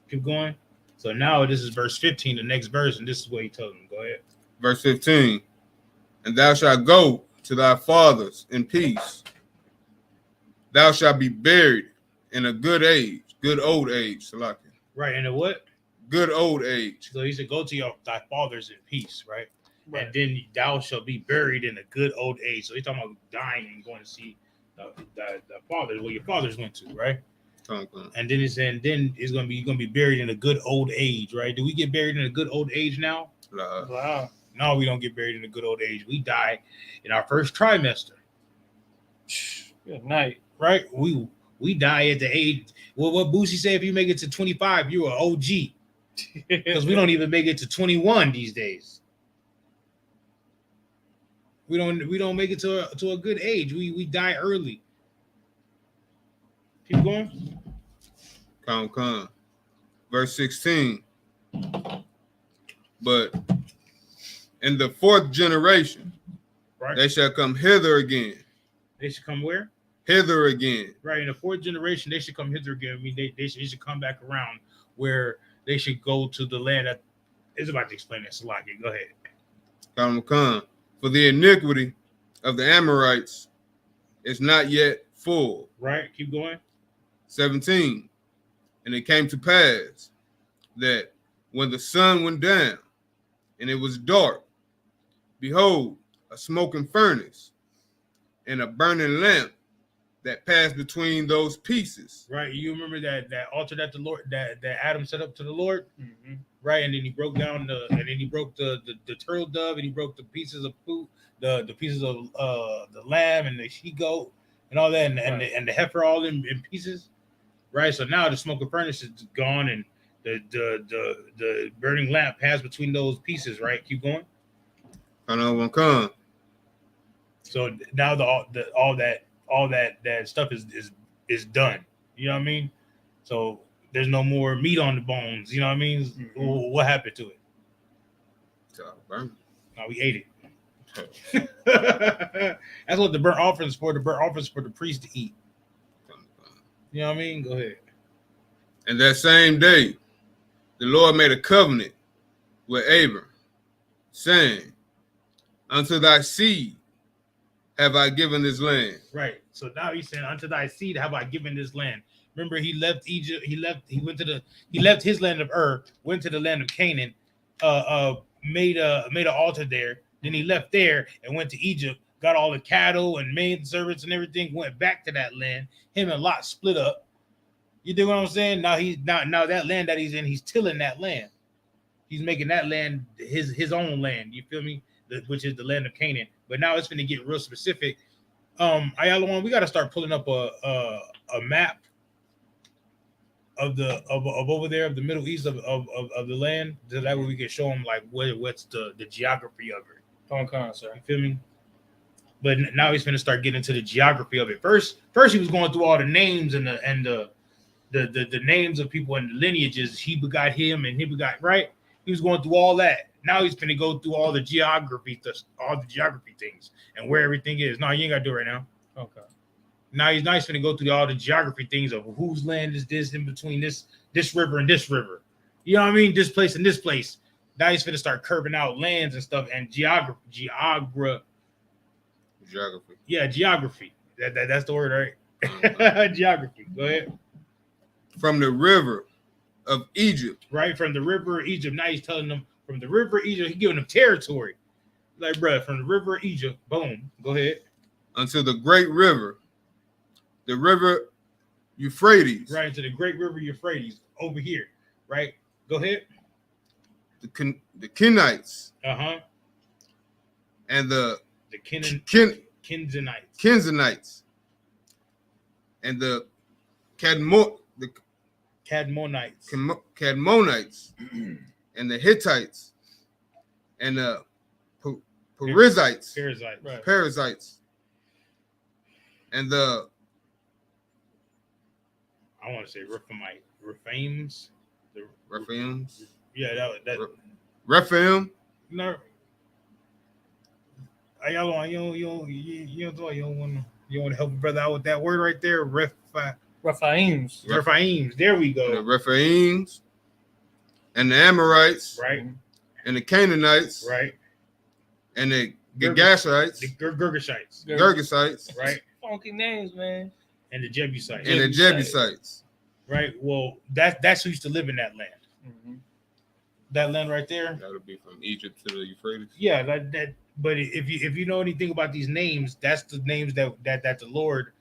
Keep going. So now this is verse 15, the next verse, and this is what he told them. Go ahead. Verse 15. And thou shalt go to thy fathers in peace. Thou shalt be buried in a good old age. Salaki. Right, and a what? Good old age. So he said, go to thy fathers in peace, right? And then thou shalt be buried in a good old age. So he's talking about dying and going to see the fathers, where your fathers went to, right? And then he's saying, you're gonna be buried in a good old age, right? Do we get buried in a good old age now? Wow. No, we don't get buried in a good old age. We die in our first trimester. Good night. Right? We die at the age. Well, what Boosie said, if you make it to 25, you're an OG. Because we don't even make it to 21 these days. We don't make it to a good age. We die early. Keep going. Come. Verse 16. But in the fourth generation, right, they shall come hither again. They should come where? Hither again. Right. In the fourth generation, they should come hither again. I mean, they should come back around where they should go to the land that is about to explain that. Salaki, go ahead. Come. For the iniquity of the Amorites is not yet full. Right. Keep going. 17. And it came to pass that when the sun went down and it was dark, behold, a smoking furnace and a burning lamp that passed between those pieces. Right. You remember that altar that the Lord that Adam set up to the Lord? Mm-hmm. Right. And then he broke down the turtle dove, and he broke the pieces of food, the pieces of the lamb and the she goat and all that, and the heifer all in pieces. Right. So now the smoking furnace is gone, and the burning lamp passed between those pieces. Right. Keep going. I know one come. So now all that stuff is done. You know what I mean? So there's no more meat on the bones. You know what I mean? Mm-hmm. What happened to it? No, we ate it. That's what the burnt offerings for. The burnt offerings for the priest to eat. You know what I mean? Go ahead. And that same day, the Lord made a covenant with Abram, saying, unto thy seed have I given this land. Right. So now he's saying, unto thy seed have I given this land. Remember, he left Egypt. He left his land of Ur, went to the land of Canaan, made an altar there. Then he left there and went to Egypt, got all the cattle and maid servants and everything, went back to that land. Him and Lot split up. You dig what I'm saying? Now now that land that he's in, he's tilling that land. He's making that land his own land. You feel me? Which is the land of Canaan. But now it's going to get real specific. Ayala, we got to start pulling up a map of over there of the Middle East of the land. So that way we can show them like what's the geography of it. On con, sir. You feel me? But now he's going to start getting into the geography of it. First he was going through all the names and the names of people and the lineages. He begot him and he begot, right? He was going through all that. Now he's going to go through all the geography things and where everything is. No, you ain't got to do it right now. Okay. Now he's nice going to go through all the geography things of whose land is this in between this river and this river. You know what I mean? This place and this place. Now he's going to start curving out lands and stuff and geography. Yeah, geography. That's the word, right? Geography. Go ahead. From the river of Egypt. Right, from the river of Egypt. Now he's telling them from the river of Egypt, he's giving them territory. Like, bro, from the river of Egypt, boom. Go ahead. Unto the great river, the river Euphrates. Right, into the great river Euphrates, over here. Right? Go ahead. The Kenites. Uh-huh. And the Kenzanites. Kenzanites. And the Cadmonites. Cadmonites. And the Hittites. And the Perizzites. Right. Perizzites. And the I want to say Rephaims. The Rephaims. Yeah, that Rephaim. No. You don't want to help a brother out with that word right there. Rephaims. Rephaims. There we go. The Rephaims. And the Amorites. Right. And the Canaanites. Right. And the Gergashites. The Girgashites. Gergasites. Right. Funky names, man. And the Jebusites. And the Jebusites. Right. Well, that's who used to live in that land. Mm-hmm. That land right there. That would be from Egypt to the Euphrates. Yeah, that. But if you know anything about these names, that's the names that the Lord,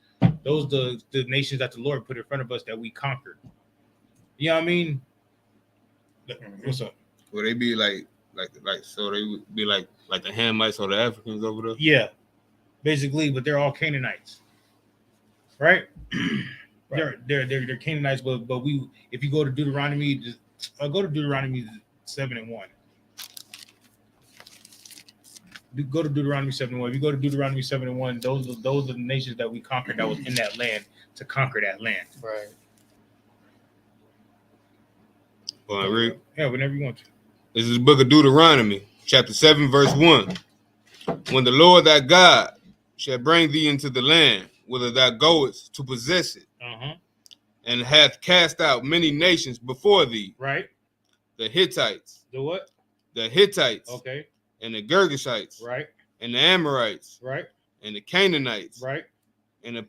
those the nations that the Lord put in front of us that we conquered. You know what I mean? What's up? Would they be like so they would be like the Hamites or the Africans over there? Yeah, basically, but they're all Canaanites, right? Right. They're Canaanites, but we if you go to Deuteronomy, go to Deuteronomy 7:1. Go to Deuteronomy 7:1. If you go to Deuteronomy 7:1, those are the nations that we conquered that was in that land to conquer that land. Right. Well, read. Yeah, whenever you want to. This is the book of Deuteronomy, chapter 7, verse 1. When the Lord thy God shall bring thee into the land, whither thou goest to possess it, and hath cast out many nations before thee. Right. The Hittites. The what? The Hittites. Okay. And the Girgashites. Right. And the Amorites. Right. And the Canaanites. Right. And the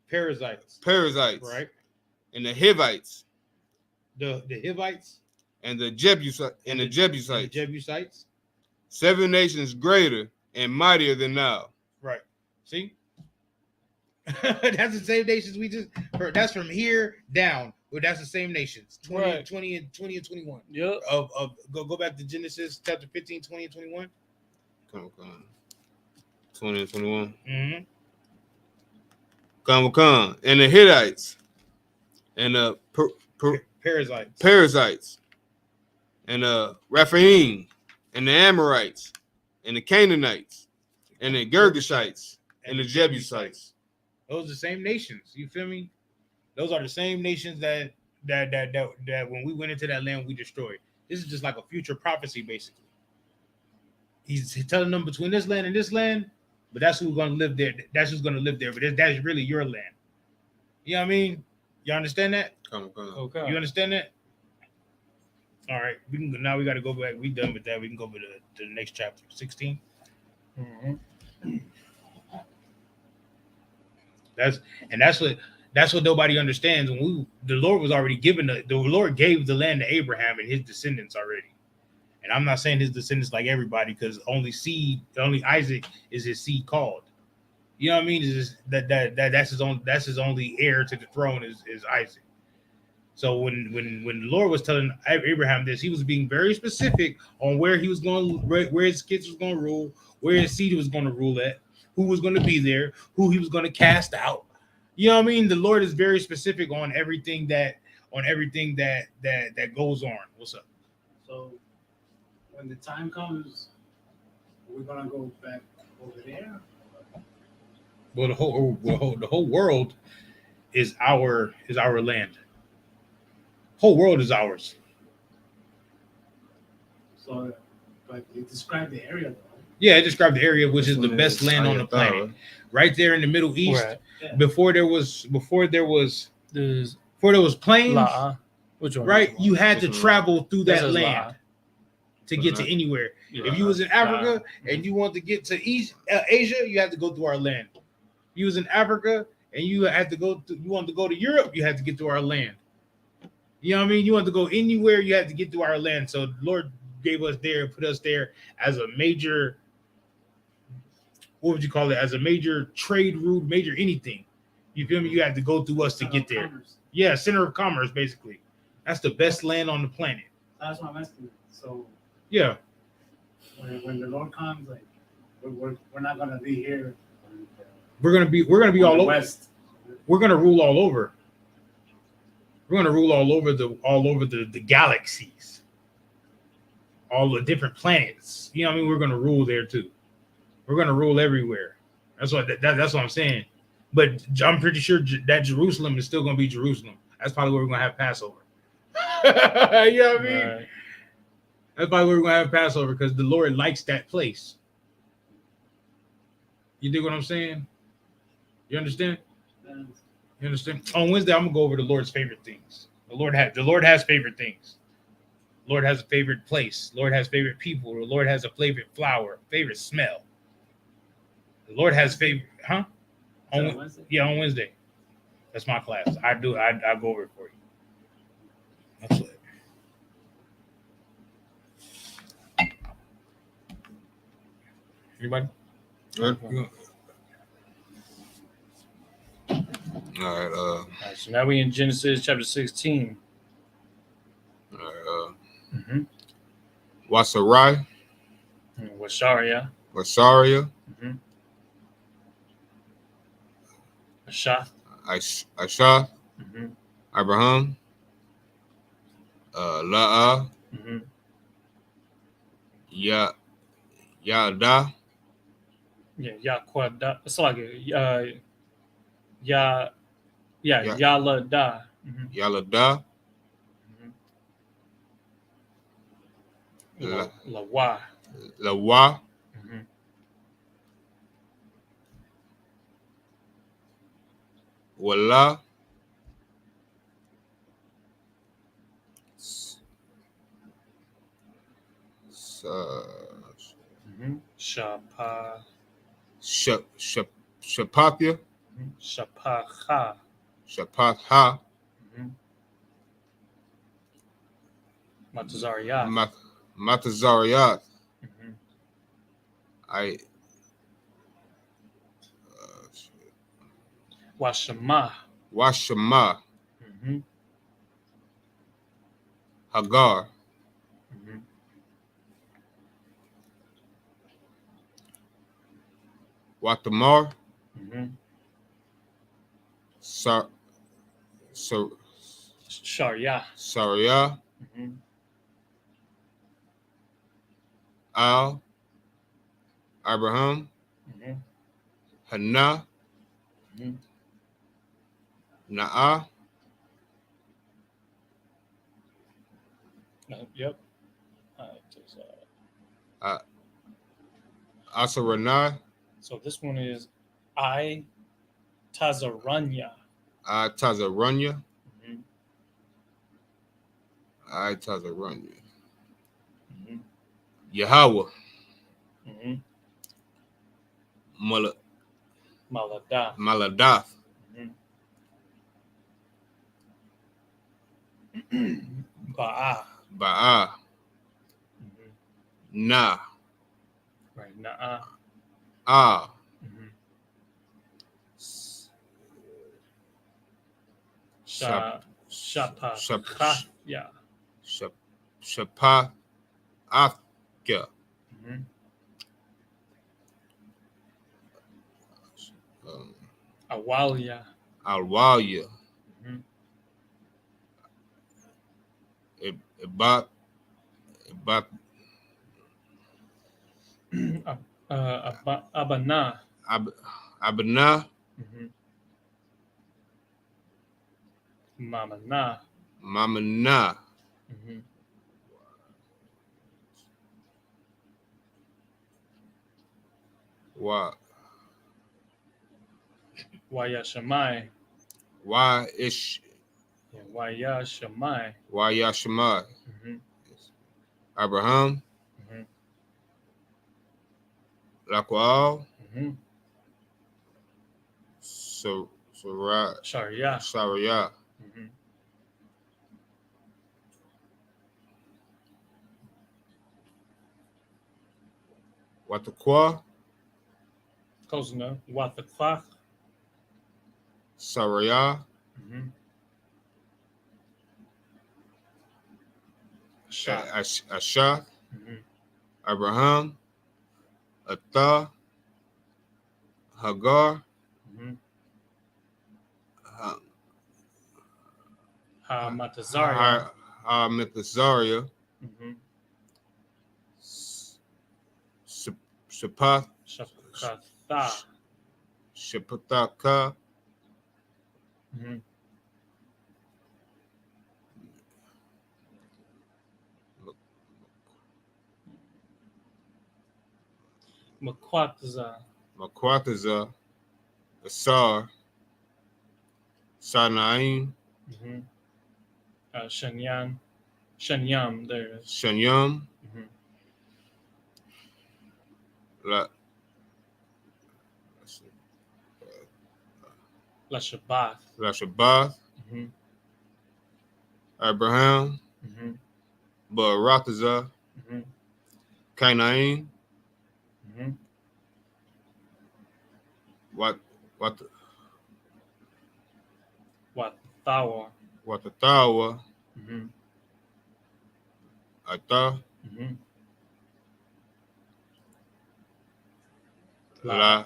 Perizzites. Right. And the Hivites. The Hivites. And the Jebusites. And the Jebusites. 7 nations greater and mightier than thou. Right. See? That's the same nations we just heard. That's from here down. Well, that's the same nations. 20 and 21. Yep. Go back to Genesis chapter 15, 20 and 21. Come on. 20 and 21. Mm-hmm. Come. And the Hittites. And the Perizzites. And the Rephaim. And the Amorites. And the Canaanites. And the Girgashites. And the Jebusites. Those are the same nations. You feel me? Those are the same nations that when we went into that land, we destroyed. This is just like a future prophecy, basically. He's telling them between this land and this land, but that's who's going to live there. That's who's going to live there. But that's really your land. You know what I mean? You understand that? Come. Okay. You understand that? All right. Now we got to go back. We done with that. We can go to the next chapter, 16. Mm-hmm. That's what nobody understands. The Lord was already given the Lord gave the land to Abraham and his descendants already. And I'm not saying his descendants like everybody, because only Isaac is his seed called. You know what I mean? That's his only heir to the throne is Isaac. So when the Lord was telling Abraham this, he was being very specific on where he was going, where his kids was going to rule, where his seed was going to rule at, who was going to be there, who he was going to cast out. You know what I mean? The Lord is very specific on everything that goes on. What's up? So when the time comes, we're gonna go back over there. Well, the whole world is our land. Whole world is ours. So, but you describe the area though. Yeah, it described the area which is the best land on the planet, right there in the Middle East. Right. Before there was planes, Which one? right? You had to Which one? travel through This that is land to get to anywhere. Yeah. If you was in Africa and you want to get to Asia, you had to go through our land. If you was in Africa and you wanted to go to Europe, you had to get through our land. You know what I mean? You want to go anywhere, you had to get through our land. So the Lord gave us there, put us there as a major, what would you call it? As a major trade route, major anything. You feel me? You had to go through us to get there. Yeah, center of commerce, basically. That's the best land on the planet. That's what I'm asking. So yeah, when the Lord comes, like we're not gonna be here. We're gonna be all over. West. We're gonna rule all over. We're gonna rule all over the galaxies, all the different planets. You know what I mean? We're gonna rule there too. We're gonna rule everywhere. That's what I'm saying. But I'm pretty sure that Jerusalem is still gonna be Jerusalem. That's probably where we're gonna have Passover. You know what I mean? Right. That's probably where we're gonna have Passover because the Lord likes that place. You dig what I'm saying? You understand? You understand? On Wednesday, I'm gonna go over the Lord's favorite things. The Lord has favorite things. The Lord has a favorite place. The Lord has favorite people. The Lord has a favorite flower, favorite smell. The Lord has favorite, huh? On Wednesday. That's my class. I'll go over it for you. That's it. Anybody? Good. Good. All right. So now we in Genesis chapter 16. All right. Mm-hmm. Wasarai. Washaria. Wasaria. Mm-hmm. Asha. Asha. Mm-hmm. Abraham. La'a. Mm-hmm. Yada. Yeah, Yaquada. It's like Yalada. Mm-hmm. Yalada. Lawa. Lawa. Mm-hmm. Wala. Shapa. Shapathia. Shapacha. Shapatha. Matazariah. Matazariah. Washama. Hagar. Watamar. Sharia. Saria. Al. Abraham. Hannah. Na'a. Yep. Asarana. So this one is I Tazaranya. Tazaranya. Tazaranya. Yahweh. Maladath. Ba'a. Na. Right. Na'a. Shapa. Yeah. Shapa. Afka. Awalia. Alwalia. Ibat. Abana. Abna. Mamana. Yashamai. Why ish Yashamai. why Yashamai? Mm-hmm. Abraham, Mm-hmm. Lakwal, Mm-hmm. Sharia. Saraya. Mm-hmm. Watakwa, Close enough. Wathaqah. Saraya, Mm-hmm. Shah. Asha, Mm-hmm. Abraham, Atha, Hagar, Mm-hmm. Ha- Matazaria. Mithazariah, Mm-hmm. Shapath, Shapatha. Shapathaka, Mm-hmm. Makwatza. Makwathaza, Asar, Sanaim, Mm-hmm. Shanyam. There it is. Shanyam, Mm-hmm. Lashabath. Lashabath, Mm-hmm. Abraham, Mm-hmm. Barathaza, Mm-hmm. Canaim, Mm-hmm. Wathawa. Watathawa, Mm-hmm. Atha, Mm-hmm. La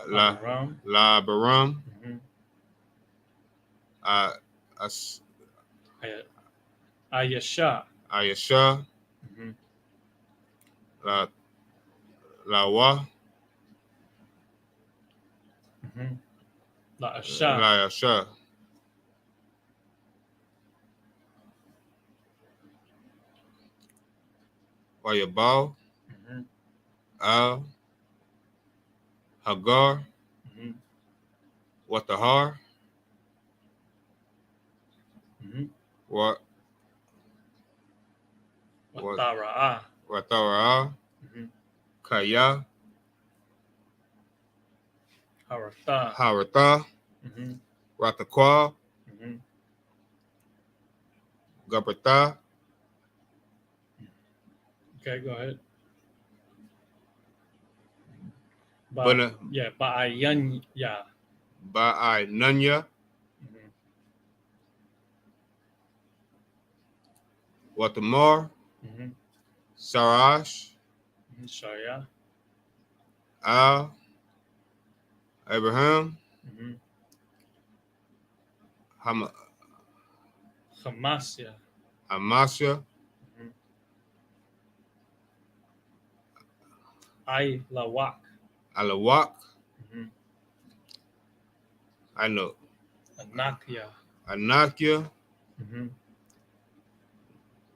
Baram, Mm-hmm. Ayasha. Ayasha, Mm-hmm. Lawa, Mm-hmm. La'asha. Layasha, Wayabal, Mm-hmm. Al, Hagar, Mm-hmm. Watahar, Mm-hmm. Watara'a. Watara, Mm-hmm. Kaya, Haratha. Haratha, Mm-hmm. Ratakwa, Mm-hmm. Gabata, Okay, go ahead. Bana, Ba'ayanya. Ba'ai Nunya, Mm-hmm. Watamar, Mm-hmm. Sarash, Sharia. Al, Abraham, Mm-hmm. Hama, Hamasya. Amasya, Mm-hmm. Lawak. Alawak, Mm-hmm. I know, Anakya. Anakia, Mm-hmm.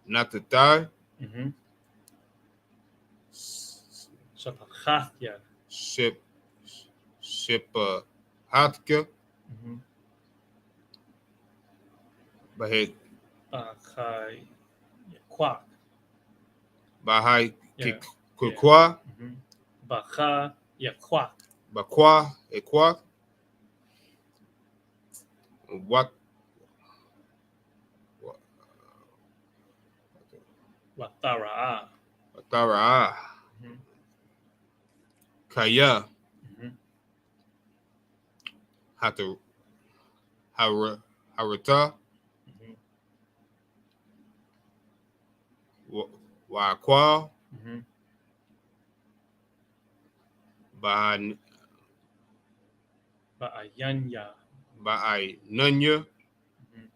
Natatai, Mm-hmm. Shapachatya. Hatka, Mm-hmm. Bahid, Kwak. Bahai Yeah. Kukwa, Mm-hmm. Bacha Yakwak. Bakwa, Ekwa, Watara'a. Watara, Mm-hmm. Kaya, Mm-hmm. Harata, Mm-hmm. Wakwa, Mm-hmm. Ba'ayanya. Ba'ai Nunya, Mm-hmm.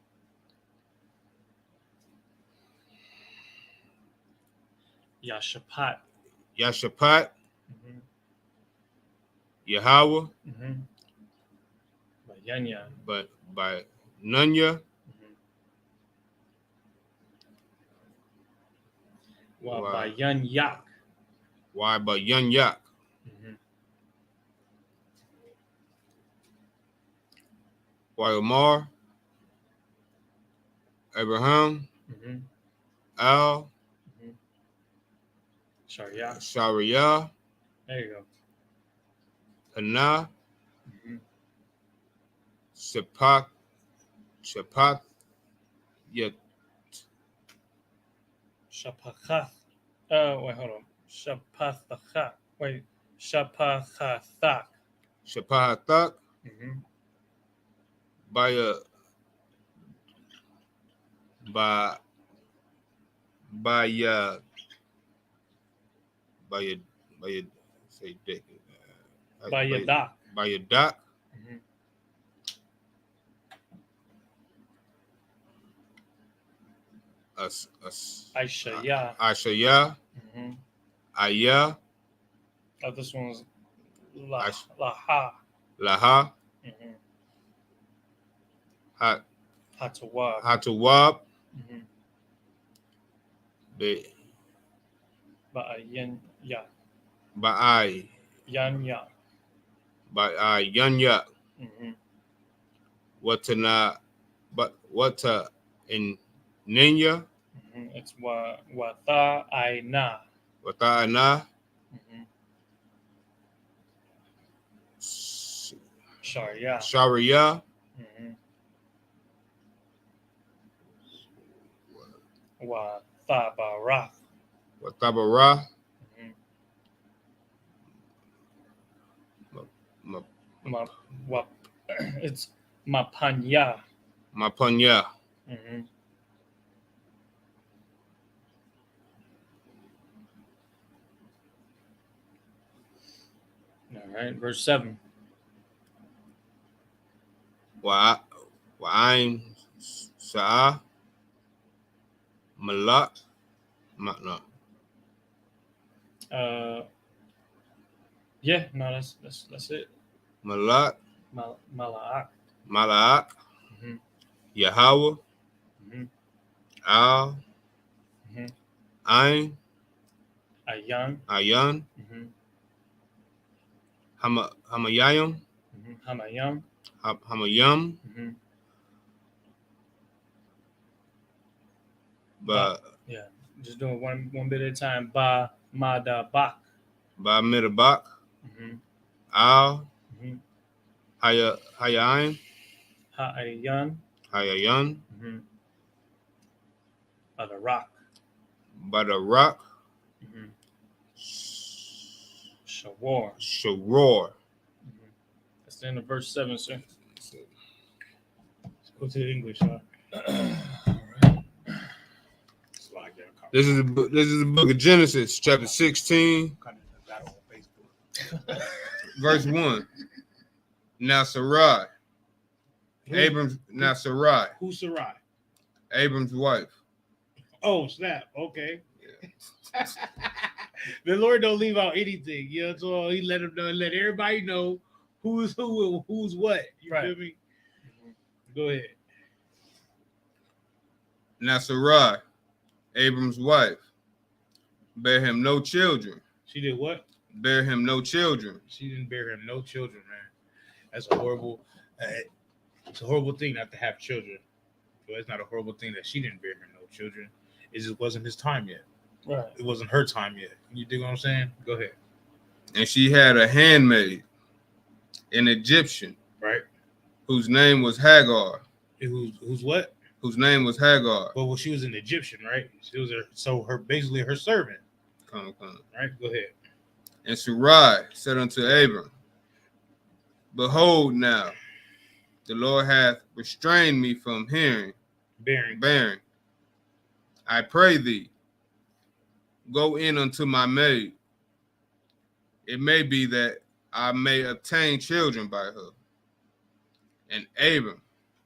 Yashapat. Yashapat, Mm-hmm. Yahweh, Mm-hmm. Ba'yanya. but by Nunya, Mm-hmm. Ba'yanyak. why by Yunyak, Mm-hmm. Wyomar, Abraham, Mm-hmm. Al, Mm-hmm. Sharia. Sharia, There you go. Hannah, Mm-hmm. Shapat, Yet, Shapachath. Wait, hold on. Shapathach. Wait, Shapachathak. Shapahatak, Mm-hmm. by say dick. Bayadak. By your doc, Mm-hmm. Aishaya. Ashaya, Mm-hmm. Aya, Oh, this one's Ash- Laha. Laha, Mm-hmm. Hatawab, Hatawab. Mm-hmm. the Ba'ayan ya. Ba'ai, Yanya. Yanya, Mm-hmm. Watana, but Wata in Ninya, Mm-hmm. It's Watha Aina. Wata'ana, Mm-hmm. Sharia. Sharia, Mm-hmm. Wathabara. Watabara, Mm-hmm. It's Mapanya. Mapanya, Mm-hmm. All right, verse 7. Wa'ain Sa'a, Malak, no, Yeah, no, that's it. Malak, Mala'ak. Malak, Mm-hmm. Yahweh, Mm-hmm. Al, Mm-hmm. Ain, Ayan. Ayan, Mm-hmm. Hamayam, Mm-hmm. Hamayam. Hamayam, Mm-hmm. Yeah, just doing one bit at a time. Ba Madabak. Ba Midabak, Mm-hmm. Al, Mm-hmm. Hayain, Ha'ayan. Hayayan, Mm-hmm. The rock. Badarak, Mm-hmm. Shawar. Shoror. Mm-hmm. That's the end of verse 7, sir. Let's go to the English, huh? This is the book of Genesis, chapter 16, verse 1. Now Sarai, Abram's now Sarai, Who's Sarai? Abram's wife. Oh, snap. Okay. The Lord don't leave out anything. You know, so he let him know, let everybody know who's who and who's what. You Right. feel me? Go ahead. Now Sarai, Abram's wife, bear him no children. She did what? Bear him no children. She didn't bear him no children, man. That's a horrible. It's a horrible thing not to have children. But it's not a horrible thing that she didn't bear him no children. It just wasn't his time yet. Right. It wasn't her time yet. You dig what I'm saying? Go ahead. And she had a handmaid, an Egyptian, Right. whose name was Hagar. Who's what? Whose name was Hagar. Well, she was an Egyptian, right? She was her basically her servant. Come. Right. Go ahead. And Sarai said unto Abram, Behold now, the Lord hath restrained me from bearing. I pray thee, go in unto my maid. It may be that I may obtain children by her. And Abram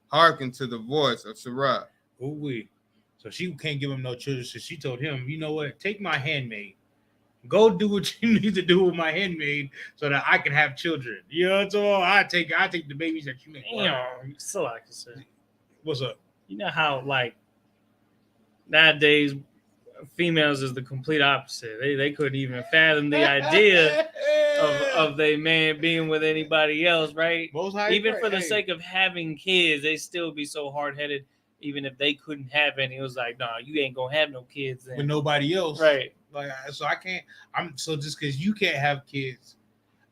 hearkened to the voice of Sarai. Ooh-wee. So she can't give him no children. So she told him, you know what? Take my handmaid. Go do what you need to do with my handmaid so that I can have children. You know, so I take the babies that you make. Damn, so like I said. What's up? You know how like nowadays females is the complete opposite. They couldn't even fathom the idea of their man being with anybody else, right? Most High Even pray, for the hey. sake of having kids, they still be so hard headed. Even if they couldn't have any, it was like, nah, you ain't gonna have no kids then. With nobody else, Right? Like, so I can't. I'm so just because you can't have kids,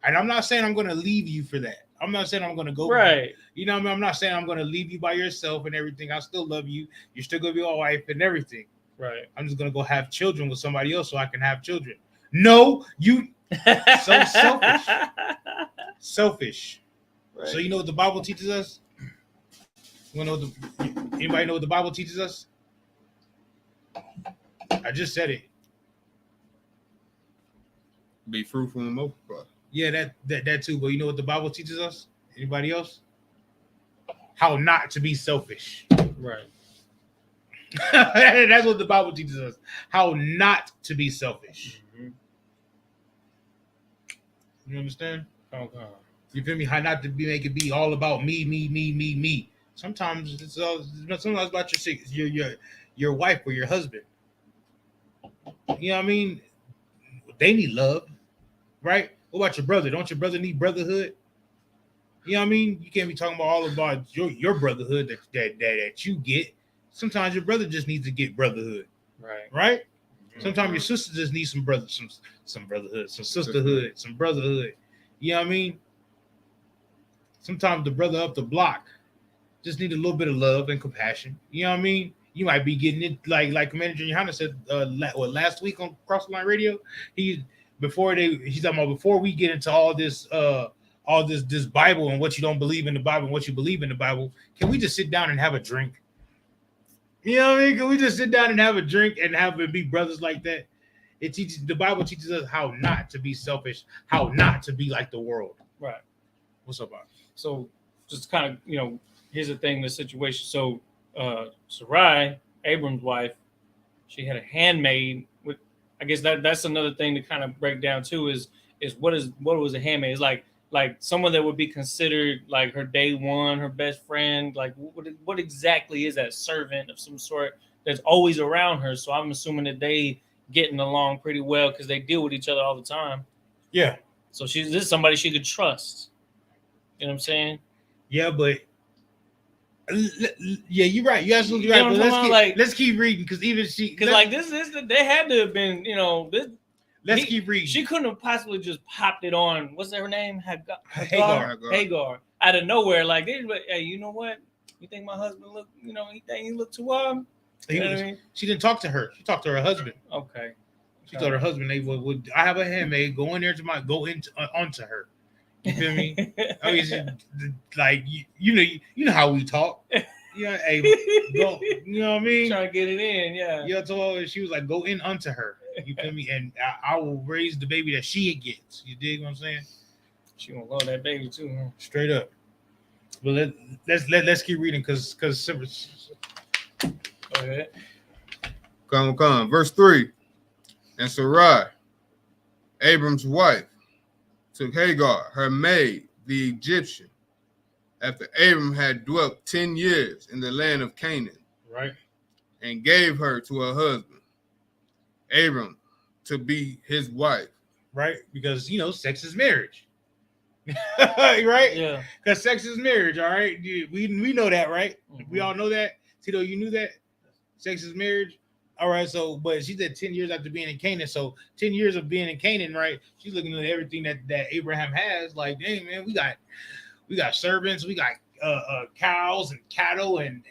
and I'm not saying I'm gonna leave you for that. I'm not saying I'm gonna go. Right. You know what I mean? I'm not saying I'm gonna leave you by yourself and everything. I still love you. You're still gonna be my wife and everything. Right. I'm just gonna go have children with somebody else so I can have children. No, you so selfish. Selfish. Right. So you know what the Bible teaches us? You know anybody know what the Bible teaches us? I just said it. Be fruitful and multiply. Yeah, that too. But you know what the Bible teaches us? Anybody else? How not to be selfish. Right. That's what the Bible teaches us. How not to be selfish. Mm-hmm. You understand? Okay. You feel me? How not to make it be all about me. Sometimes it's about your wife or your husband. You know what I mean? They need love, right? What about your brother? Don't your brother need brotherhood? You know what I mean? You can't be talking all about your brotherhood that you get. Sometimes your brother just needs to get brotherhood, right? Mm-hmm. Sometimes your sister just needs some brotherhood, some sisterhood, some brotherhood. You know what I mean? Sometimes the brother up the block just need a little bit of love and compassion. You know what I mean? You might be getting it like Commander Johanna said last week on Cross the Line Radio. He's talking about before we get into all this Bible and what you don't believe in the Bible and what you believe in the Bible. Can we just sit down and have a drink? You know what I mean? Can we just sit down and have a drink and have it be brothers like that? The Bible teaches us how not to be selfish, how not to be like the world. Right. What's up, Bob? So just kind of, here's the thing, the situation. So Sarai, Abram's wife, she had a handmaid. I guess that's another thing to kind of break down too is what was a handmaid? It's like someone that would be considered like her day one, her best friend. Like what exactly is that? Servant of some sort that's always around her. So I'm assuming that they getting along pretty well because they deal with each other all the time. Yeah. So this is somebody she could trust. You know what I'm saying? Yeah, but yeah, you're right. You're absolutely right. But let's keep reading because they had to have been, let's keep reading. She couldn't have possibly just popped it on. What's her name? Hagar. Out of nowhere, like, hey, you know what? You think my husband look? You think he look too She didn't talk to her. She talked to her husband. Okay. She told her husband, "They would. I have a handmaid. Go in there onto her." You feel me? I mean, like you know how we talk. Yeah, hey, go. You know what I mean? Trying to get it in, yeah. Yeah, I told her, she was like, "Go in unto her." You feel me? And I will raise the baby that she gets. You dig what I'm saying? She gonna love that baby too, huh? Straight up. But let's keep reading because Go ahead. Come. Verse 3. And Sarai, Abram's wife, took Hagar, her maid, the Egyptian, after Abram had dwelt 10 years in the land of Canaan, right, and gave her to her husband, Abram, to be his wife. Right, because sex is marriage. Right? Yeah. Because sex is marriage, all right? We know that, right? Mm-hmm. We all know that. Tito, you knew that? Sex is marriage? All right, so, but she said 10 years after being in Canaan. So 10 years of being in Canaan, right? She's looking at everything that Abraham has. Like, dang, man, we got servants, we got cows and cattle and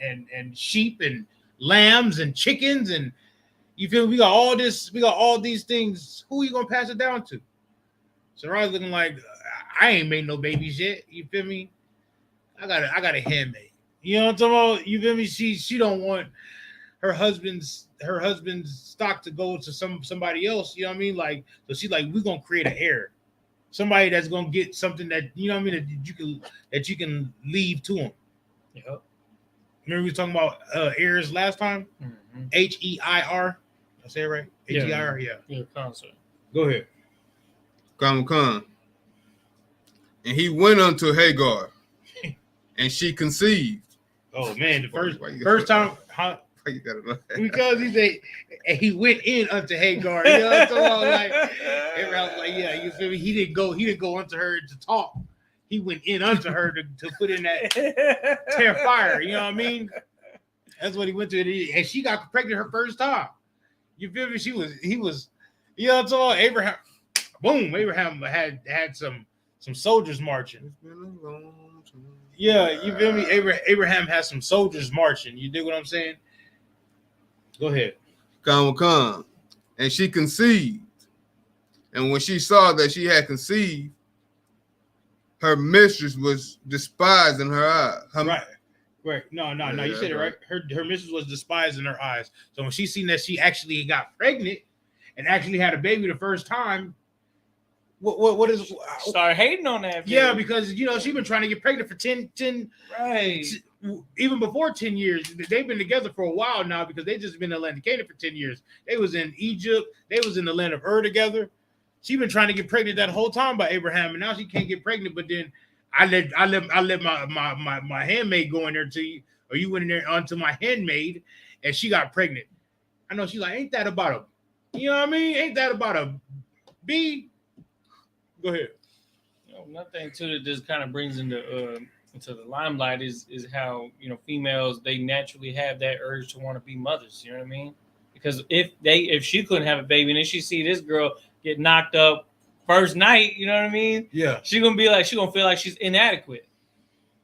sheep and lambs and chickens, and you feel me? We got all these things. Who are you gonna pass it down to? Sarai's looking like, I ain't made no babies yet. You feel me? I got a handmaid. You know what I'm talking about? You feel me? She don't want her husband's stock to go to somebody else. You know what I mean? Like, so she's like, we're gonna create an heir, somebody that's gonna get something that that you can leave to him. Yep. Remember we were talking about heirs last time? Mm-hmm. H-E-I-R. I say it right? H-E-I-R. Yeah. Concert. Go ahead. Come. And he went unto Hagar, and she conceived. Oh man, the first time, huh? You gotta know that. Because he said he went in unto Hagar. You know what I'm talking about? Like Abraham was like, yeah, you feel me? He didn't go unto her to talk. He went in unto her to put in that tear fire. You know what I mean? That's what he went to. And she got pregnant her first time. You feel me? He was, you know what I'm talking about? Abraham, boom, Abraham had some soldiers marching. It's been a long time. Yeah, you feel me? Abraham has some soldiers marching. You dig what I'm saying? Go ahead. Come. And she conceived. And when she saw that she had conceived, her mistress was despised in her eyes. Right. No. You said it right. Her mistress was despised in her eyes. So when she seen that she actually got pregnant and actually had a baby the first time, what is start hating on that? Baby. Yeah, because she's been trying to get pregnant for 10 right. Even before 10 years. They've been together for a while now because they just been in the land of Canaan for 10 years. They was in Egypt. They was in the land of Ur together. She been trying to get pregnant that whole time by Abraham, and now she can't get pregnant. But then I let my handmaid go in there to you, or you went in there onto my handmaid, and she got pregnant. I know she's like, ain't that about a, you know what I mean? Ain't that about a B? Go ahead. One thing too that this kind of brings into the limelight is how females, they naturally have that urge to want to be mothers. You know what I mean? Because if she couldn't have a baby and then she see this girl get knocked up first night, you know what I mean? Yeah. She gonna feel like she's inadequate.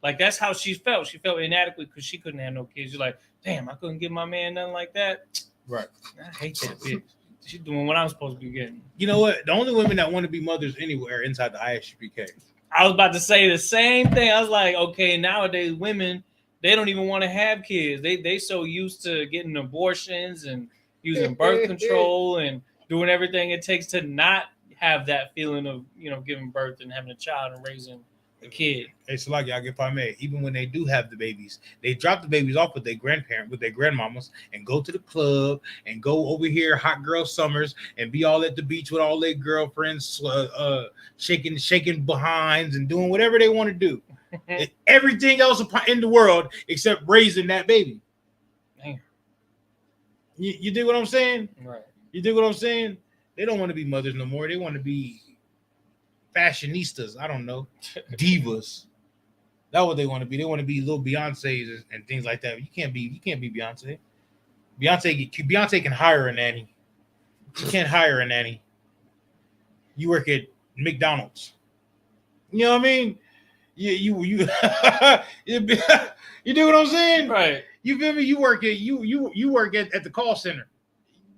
Like that's how she felt. She felt inadequate because she couldn't have no kids. You're like, damn, I couldn't give my man nothing like that. Right. I hate that bitch. She's doing what I'm supposed to be getting. You know what? The only women that want to be mothers anywhere inside the ISUPK. I was about to say the same thing. I was like, okay, nowadays women, they don't even want to have kids. They so used to getting abortions and using birth control and doing everything it takes to not have that feeling of giving birth and having a child and raising a kid. Hey, Salaki, if I may, even when they do have the babies, they drop the babies off with their grandmamas, and go to the club and go over here, hot girl summers, and be all at the beach with all their girlfriends, shaking behinds and doing whatever they want to do. Everything else in the world except raising that baby. Damn. You dig what I'm saying? Right. You dig what I'm saying? They don't want to be mothers no more. They want to be fashionistas. I don't know. Divas. That's what they want to be. They want to be little Beyoncés and things like that. You can't be Beyonce. Beyonce can hire a nanny. She can't hire a nanny. You work at McDonald's. You know what I mean? You you do what I'm saying? Right. You feel me? You work at the call center.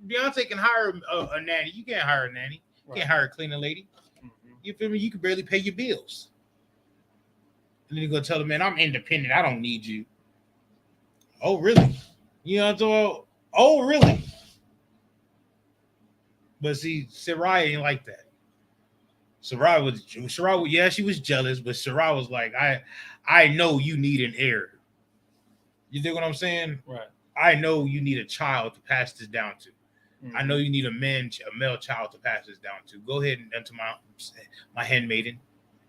Beyonce can hire a nanny. You can't hire a nanny. You can't hire a cleaning lady. You feel me? You can barely pay your bills. And then you go tell the man, I'm independent. I don't need you. Oh, really? You know what I'm talking about? Oh, really? But see, Sarai ain't like that. Sarai was, yeah, she was jealous, but Sarai was like, I know you need an heir. You dig what I'm saying? Right. I know you need a child to pass this down to. I know you need a male child to pass this down to. Go ahead and enter my handmaiden,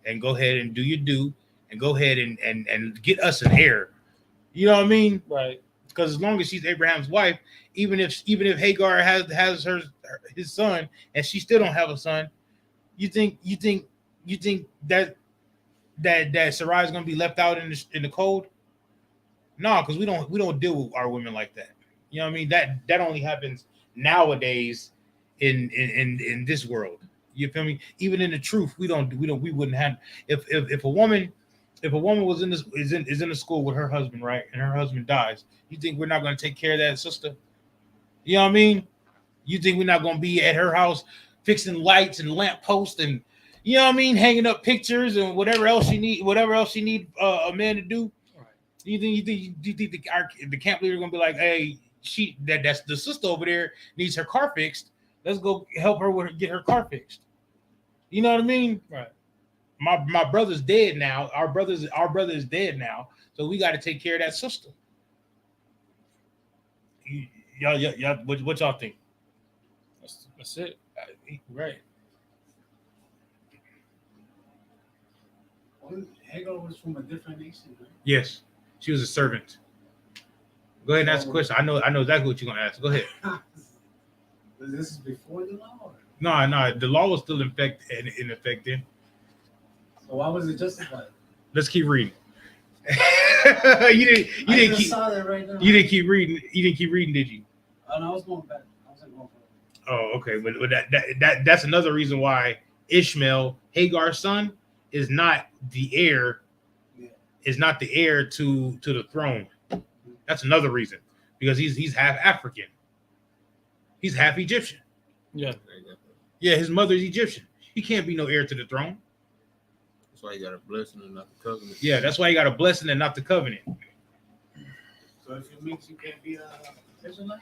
and go ahead and do your due, and go ahead and get us an heir. You know what I mean? Right. Because as long as she's Abraham's wife, even if Hagar has his son, and she still don't have a son, you think that Sarai is gonna be left out in the cold? No, because we don't deal with our women like that. You know what I mean? That only happens nowadays in this world. You feel me? Even in the truth, we wouldn't have, if a woman was in the school with her husband, right, and her husband dies, you think we're not going to take care of that sister? You know what I mean? You think we're not going to be at her house fixing lights and lamp posts and, you know what I mean, hanging up pictures and whatever else she need a man to do? Right. You think the camp leader going to be like, hey, that's the sister over there needs her car fixed. Let's go help her get her car fixed. You know what I mean? Right. My brother's dead now. Our brother is dead now. So we got to take care of that sister. Y'all, what y'all think? That's it. Right. Hagar was from a different nation, right? Yes, she was a servant. Go ahead and ask a question. I know exactly what you're gonna ask. Go ahead. This is before the law. No, the law was still in effect then. So why was it justified? Let's keep reading. you didn't keep saw that right now. You didn't keep reading. You didn't keep reading, did you? Oh, no, I was going back. I wasn't going forward. Oh, okay. But that's another reason why Ishmael, Hagar's son, is not the heir. Yeah. Is not the heir to the throne. That's another reason, because he's half African. He's half Egyptian. Yeah. Yeah, his mother's Egyptian. He can't be no heir to the throne. That's why you got a blessing and not the covenant. Yeah, that's why you got a blessing and not the covenant. So if you mix, you can't be a Israelite?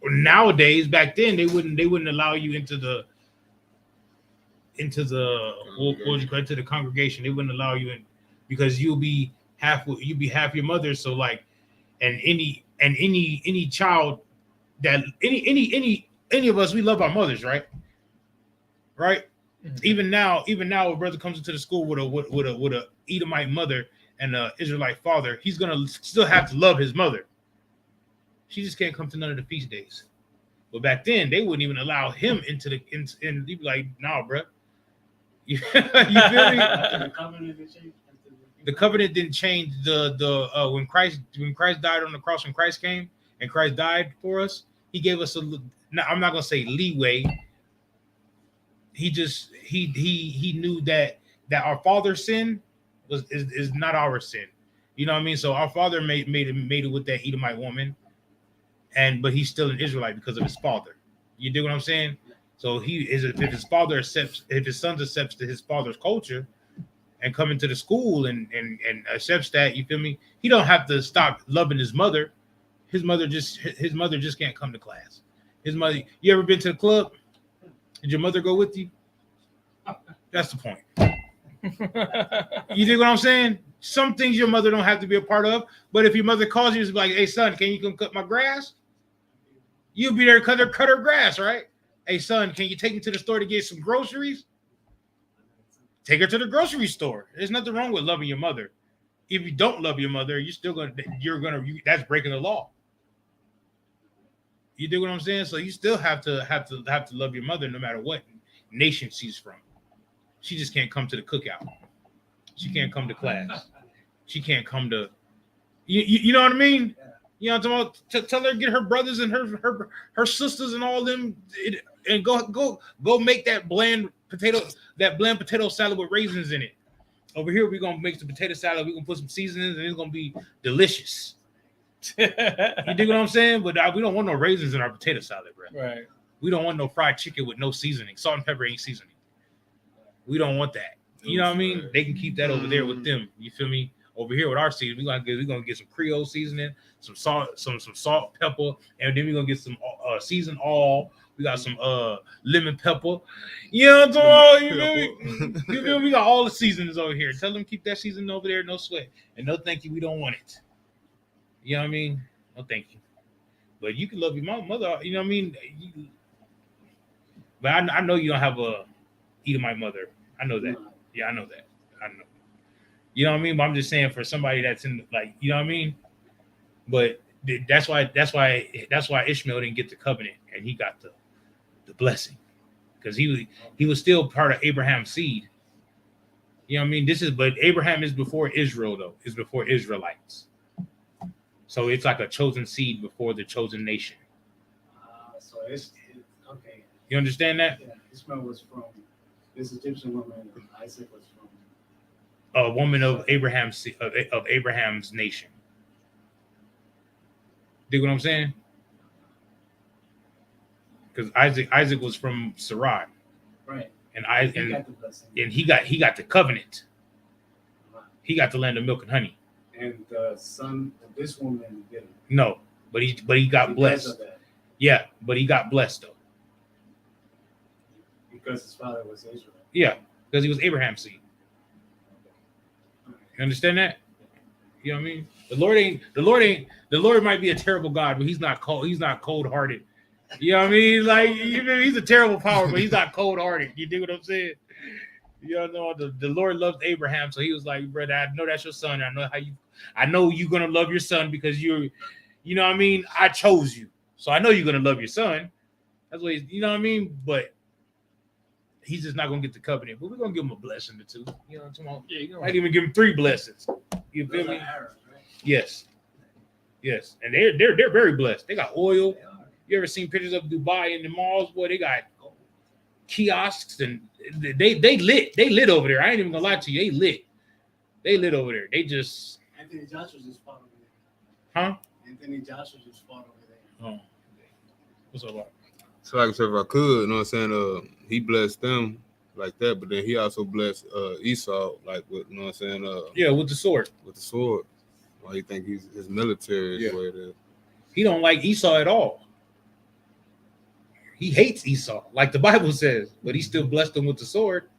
Nowadays, back then they wouldn't allow you into the what would you call it, into the congregation. They wouldn't allow you in, because you'll be half your mother. So like, and any child that any of us, we love our mothers, right? Right. Mm-hmm. Even now, a brother comes into the school with a Edomite mother and an Israelite father, he's gonna still have to love his mother. She just can't come to none of the feast days. But back then, they wouldn't even allow him into the and he'd be like, "Nah, bro." You feel me? The covenant didn't change. When Christ died on the cross, when Christ came and Christ died for us, he gave us I'm not gonna say leeway. He knew that our father's sin is not our sin. You know what I mean? So our father made it with that Edomite woman, but he's still an Israelite because of his father. You dig what I'm saying? So if his son accepts his father's culture and come into the school and accepts that, you feel me? He don't have to stop loving his mother. His mother just can't come to class. His mother. You ever been to the club? Did your mother go with you? That's the point. You dig what I'm saying? Some things your mother don't have to be a part of, but if your mother calls you, it's like, "Hey son, can you come cut my grass?" You'll be there to cut her grass, right? "Hey son, can you take me to the store to get some groceries?" Take her to the grocery store. There's nothing wrong with loving your mother. If you don't love your mother, that's breaking the law. You dig what I'm saying? So you still have to love your mother no matter what nation she's from. She just can't come to the cookout. She can't come to class. She can't come to you know what I mean? You know what I'm talking about? Tell her to get her brothers and her sisters and all them and go make that bland potato salad with raisins in it. Over here, we're gonna make the potato salad, we're gonna put some seasonings, and it's gonna be delicious. You dig what I'm saying? But we don't want no raisins in our potato salad, bro. Right. We don't want no fried chicken with no seasoning. Salt and pepper ain't seasoning. We don't want that. You know what I mean? They can keep that over there with them. You feel me? Over here with our seasoning, we're gonna get some Creole seasoning, some salt, some salt, pepper, and then we're gonna get some seasoned all. We got some lemon pepper. You know what I'm talking about? You feel me? We got all the seasonings over here. Tell them keep that seasoning over there, no sweat. And no thank you, we don't want it. You know what I mean? No thank you. But you can love your mother, you know what I mean? But I know you don't have a Edomite mother. I know that. Yeah, I know that. I know. You know what I mean? But I'm just saying for somebody that's in you know what I mean? But that's why Ishmael didn't get the covenant and he got the blessing. Because he was still part of Abraham's seed. You know what I mean? But Abraham is before Israel though. Is before Israelites. So it's like a chosen seed before the chosen nation. So it's okay. You understand that? Yeah, Ishmael was from this Egyptian woman, and Isaac was from a woman of Abraham's nation. Dig what I'm saying? Because Isaac was from Sarai, right? And he got the covenant. He got the land of milk and honey. And the son of this woman didn't. No, but he got blessed. Yeah, but he got blessed though. Because his father was Israel. Yeah, because he was Abraham's seed. You understand that? You know what I mean? The Lord might be a terrible God, but he's not cold-hearted. You know what I mean? Like he's a terrible power, but he's not cold-hearted. You dig what I'm saying? You know, the Lord loved Abraham, so he was like, brother, I know that's your son. I know I know you're gonna love your son because you know what I mean. I chose you, so I know you're gonna love your son. That's what you know what I mean. But he's just not gonna get the covenant. But we're gonna give him a blessing or two. You know what I'm talking Yeah, about? Might even give him 3 blessings. You feel me? Yes, yes, and they're very blessed. They got oil. You ever seen pictures of Dubai in the malls? Boy, they got kiosks and they lit over there. I ain't even gonna lie to you. They lit over there. They just Anthony Joshua just fought over huh? there. Anthony Joshua just fought over there. Oh, what's up? About? So like I said, if I could, you know what I'm saying? He blessed them like that, but then he also blessed Esau, like with, you know what I'm saying? Yeah, with the sword. With the sword. Why you think his military is the way it is? He don't like Esau at all. He hates Esau, like the Bible says, but he still blessed him with the sword.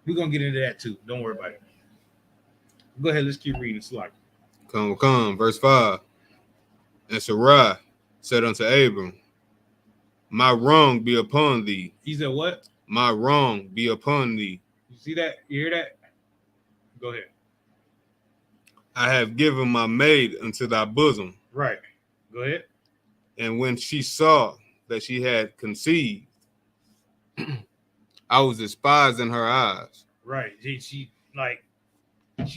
We're gonna get into that too. Don't worry about it. Go ahead, let's keep reading. Slack. Come, verse 5. And Sarai said unto Abram, my wrong be upon thee. He said, what? My wrong be upon thee. You see that? You hear that? Go ahead. I have given my maid unto thy bosom. Right. Go ahead. And when she saw that she had conceived, I was despised in her eyes. Right. She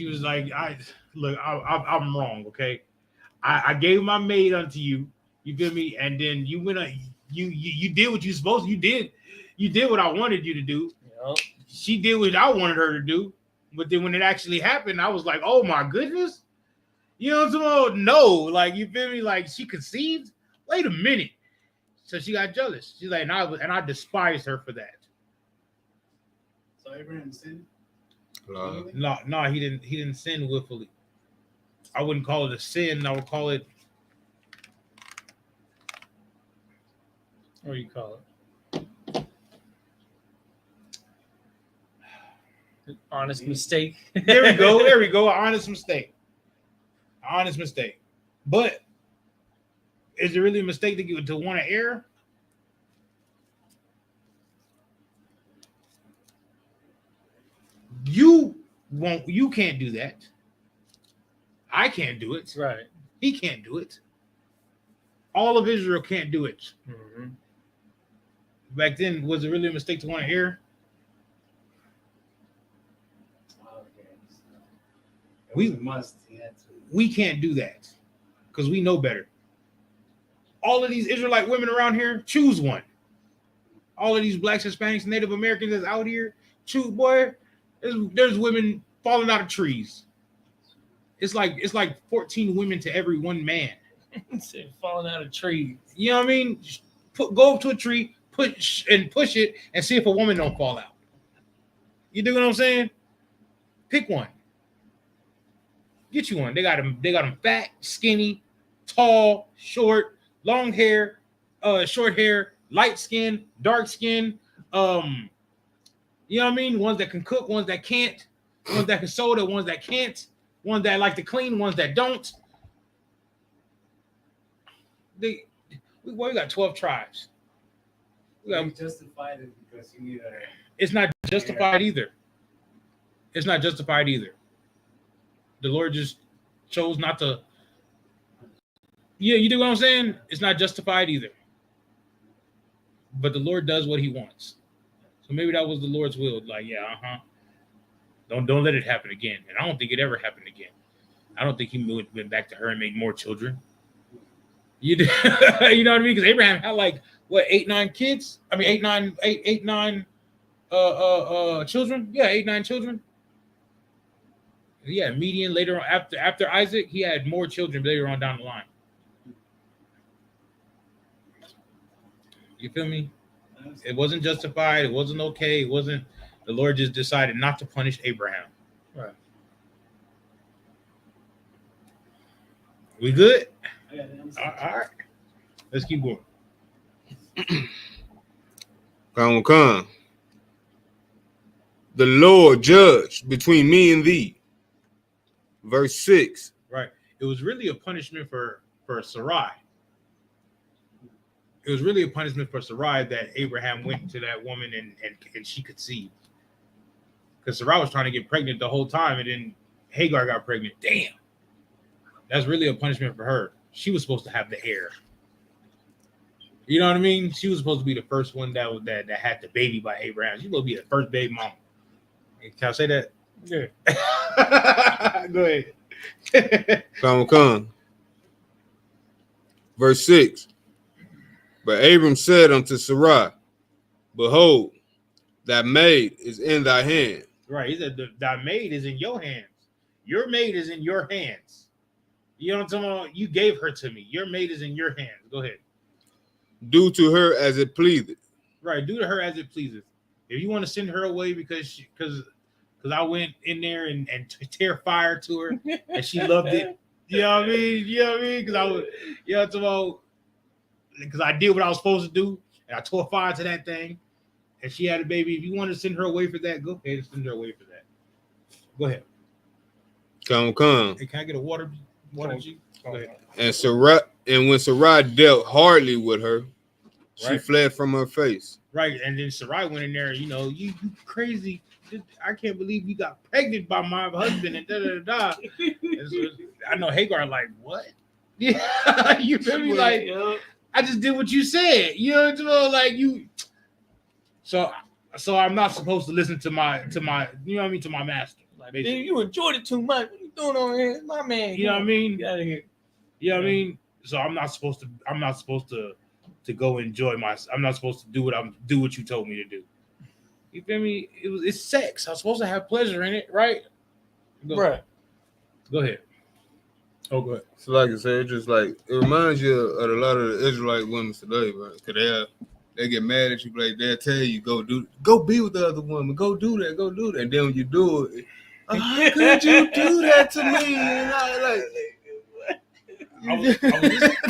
was like, I'm wrong, okay? I gave my maid unto you. You feel me? And then you went you did what you supposed to. You did what I wanted you to do. Yep. She did what I wanted her to do. But then when it actually happened, I was like, oh my goodness. You know what I'm talking about? No, like you feel me? Like she conceived. Wait a minute. So she got jealous. She's like, and I despised her for that. So Abraham sinned? No, he didn't sin willfully. I wouldn't call it a sin. I would call it. What do you call it? Honest mistake. There we go. There we go. Honest mistake. Honest mistake. But is it really a mistake to want to err? You can't do that. I can't do it. Right. He can't do it. All of Israel can't do it. Mm-hmm. Back then, was it really a mistake to want to err? We must. He had to. We can't do that because we know better. All of these Israelite women around here, choose one. All of these blacks, Hispanics, Native Americans that's out here, choose, boy. There's women falling out of trees. It's like 14 women to every one man. Falling out of trees. You know what I mean? Go up to a tree, push it, and see if a woman don't fall out. You dig what I'm saying? Pick one. Get you one. They got them fat, skinny, tall, short, long hair, short hair, light skin, dark skin. You know what I mean? Ones that can cook, ones that can't, ones that can soda, ones that can't, ones that like to clean, ones that don't. We got 12 tribes. You justified it because you need a. It's not justified either. It's not justified either. The Lord just chose not to. Yeah, you do what I'm saying? It's not justified either. But the Lord does what he wants. So maybe that was the Lord's will. Like, yeah, Don't let it happen again. And I don't think it ever happened again. I don't think he went back to her and made more children. You know what I mean? Because Abraham had like what 8, 9 kids? I mean 8, 9 children. Yeah, 8, 9 children. Yeah, median later on after Isaac, he had more children later on down the line. You feel me? It wasn't justified. It wasn't okay. It wasn't. The Lord just decided not to punish Abraham. Right. We good? Yeah, All right. Let's keep going. Come. The Lord judged between me and thee. Verse 6. Right. It was really a punishment for Sarai. It was really a punishment for Sarai that Abraham went to that woman and she conceived. Because Sarai was trying to get pregnant the whole time, and then Hagar got pregnant. Damn. That's really a punishment for her. She was supposed to have the heir. You know what I mean? She was supposed to be the first one that had the baby by Abraham. She's supposed to be the first baby mama. Can I say that? Yeah. Go ahead. Come. Verse 6. But Abram said unto Sarai, behold, thy maid is in thy hand. Right. He said, thy maid is in your hands. Your maid is in your hands. You know what I'm talking about? You gave her to me. Your maid is in your hands. Go ahead. Do to her as it pleaseth. Right. Do to her as it pleases. If you want to send her away because I went in there and tear fire to her and she loved it. You know what I mean? You know what I mean? Because I was, you know what I'm talking about? Because I did what I was supposed to do and I tore fire to that thing and she had a baby. If you want to send her away for that, go ahead and send her away for that. Go ahead. Come. Hey, can I get a water? G? Go ahead. And when Sarai dealt hardly with her, she fled from her face. Right. And then Sarai went in there, you crazy. I can't believe you got pregnant by my husband and da. And so I know Hagar like, what? Yeah. You feel me? Like, I just did what you said. You know what I'm saying? Like you. So I'm not supposed to listen to my you know what I mean, to my master. Like, dude, you enjoyed it too much. What you doing on here? My man. You know what I mean? Get out of here. You know what I mean? So I'm not supposed to go enjoy I'm not supposed to do what you told me to do. You feel me? It's sex. I'm supposed to have pleasure in it, right? Right. Go ahead. Oh, go ahead. So like I said, just like it reminds you of a lot of the Israelite women today, right? Because they get mad at you, like they'll tell you go be with the other woman, go do that, and then when you do it, how could you do that to me? And I was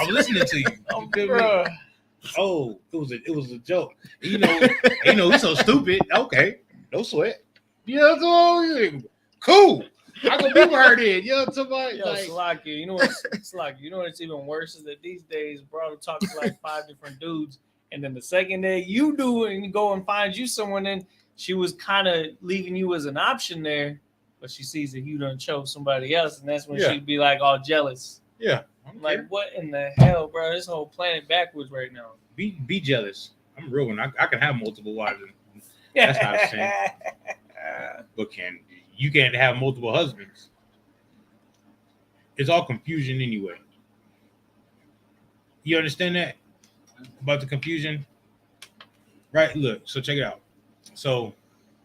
listening to you. You feel me? Oh, it was a joke. You know, he's so stupid. Okay, no sweat. You know what I'm saying? Cool. I can be with her then. You know what I'm talking about? Slaki, you know what's even worse is that these days, bro, talk to like 5 different dudes, and then the second day you do it and you go and find you someone, and she was kind of leaving you as an option there, but she sees that you done chose somebody else, and that's when she'd be like all jealous. Yeah. Like, what in the hell, bro? This whole planet backwards right now. Be jealous. I'm real one. I can have multiple wives. That's not a sin. But you can't have multiple husbands. It's all confusion anyway. You understand that? About the confusion? Right? Look, so check it out. So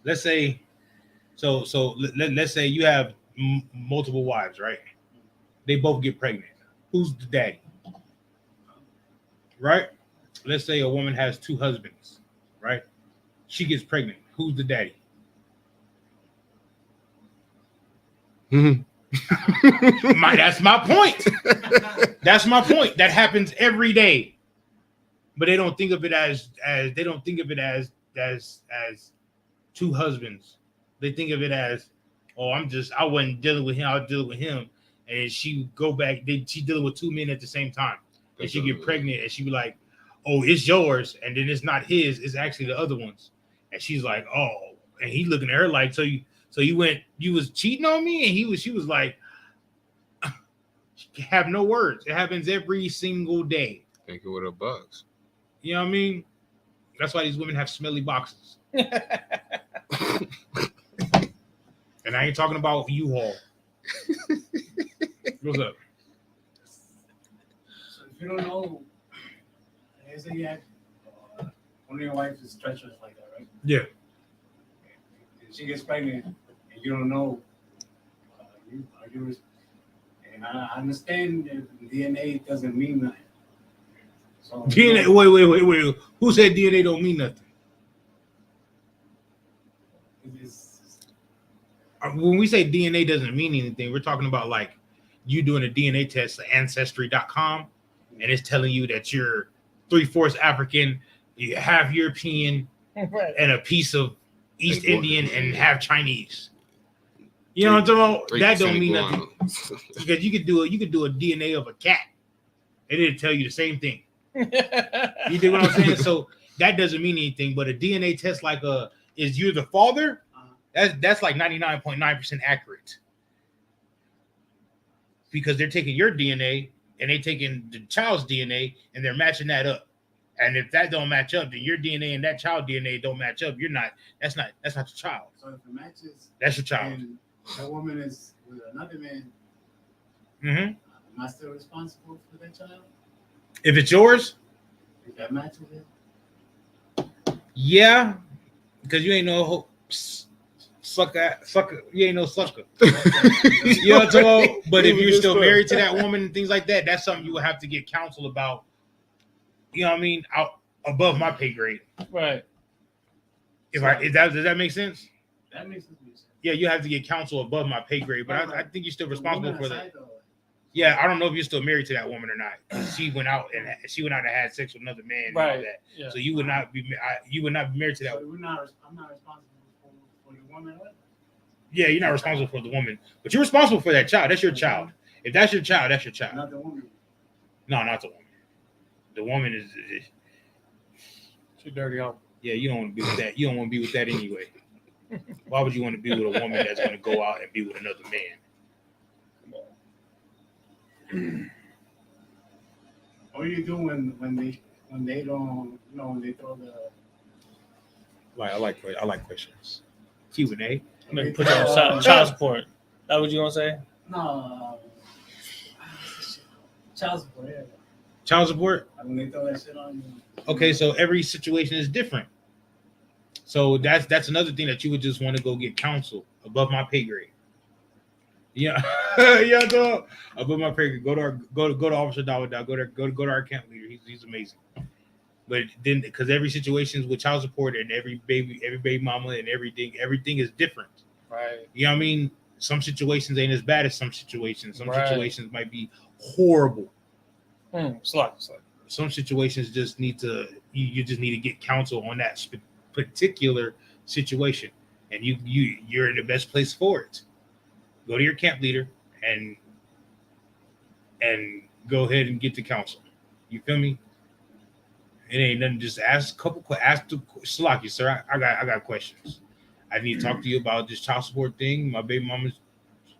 let's say let's say you have multiple wives, right? They both get pregnant. Who's the daddy? Right? Let's say a woman has 2 husbands, right? She gets pregnant. Who's the daddy? That's my point. That's my point. That happens every day. But they don't think of it as 2 husbands. They think of it as, I wasn't dealing with him, I was dealing with him. And she go back, she dealing with 2 men at the same time. And she get pregnant and she be like, oh, it's yours. And then it's not his, it's actually the other one's. And she's like, oh, and he looking at her like, so you was cheating on me? And she was like, she have no words. It happens every single day. Think it with a box. You know what I mean? That's why these women have smelly boxes. And I ain't talking about U-Haul. What's up? So if you don't know, they say you have one of your wives is treacherous like that, right? Yeah. If she gets pregnant and you don't know, and I understand that DNA doesn't mean nothing. So DNA. Wait. Who said DNA don't mean nothing? When we say DNA doesn't mean anything, we're talking about like you doing a DNA test at Ancestry.com, and it's telling you that you're 3/4 African, you're half European, and a piece of East Indian and half Chinese. You know what I'm talking about? That don't mean nothing. Because you could do a DNA of a cat, and it'll tell you the same thing. You dig what I'm saying? So that doesn't mean anything. But a DNA test is you're the father? That's like 99.9% accurate. because they're taking your DNA and they taking the child's DNA and they're matching that up. And if that don't match up, then your DNA and that child DNA don't match up. That's not your child. So if it matches, that's your child. And that woman is with another man. Mm-hmm. Am I still responsible for that child? If it's yours, if that matches it. Yeah, because you ain't no sucker. You ain't no sucker. You know what I'm talking about? But if you're still married to that woman and things like that, that's something you would have to get counsel about. You know what I mean? Out above my pay grade. Right. Does that make sense? That makes sense. Yeah, you have to get counsel above my pay grade, but I think you're still responsible for that. Yeah, I don't know if you're still married to that woman or not. She went out and had sex with another man and all that. Yeah. So you would not be married to that. So I'm not responsible for the woman. Yeah, you're not responsible for the woman, but you're responsible for that child. That's your child. If that's your child, that's your child. Not the woman. No, not the woman. The woman is she's dirty hoe. Yeah, you don't want to be with that. You don't want to be with that anyway. Why would you want to be with a woman that's going to go out and be with another man? What do you do when they don't when they throw the I like questions. Q&A. Maybe put you on child support. That what you gonna say? No. Child support. Yeah. Child support. When they throw that shit on you. Okay, so every situation is different. So that's another thing that you would just want to go get counsel above my pay grade. Yeah, yeah, dog. Above my pay grade. Go to Officer Dawud. Go to our camp leader. He's amazing. But then, because every situation is with child support and every baby mama and everything is different. Right. You know what I mean? Some situations ain't as bad as some situations. Some situations might be horrible. Some situations just need to you just need to get counsel on that particular situation, and you're in the best place for it. Go to your camp leader and go ahead and get the counsel. You feel me? It ain't nothing. Just ask Salaki, sir. I got questions. I need to talk to you about this child support thing. My baby mama's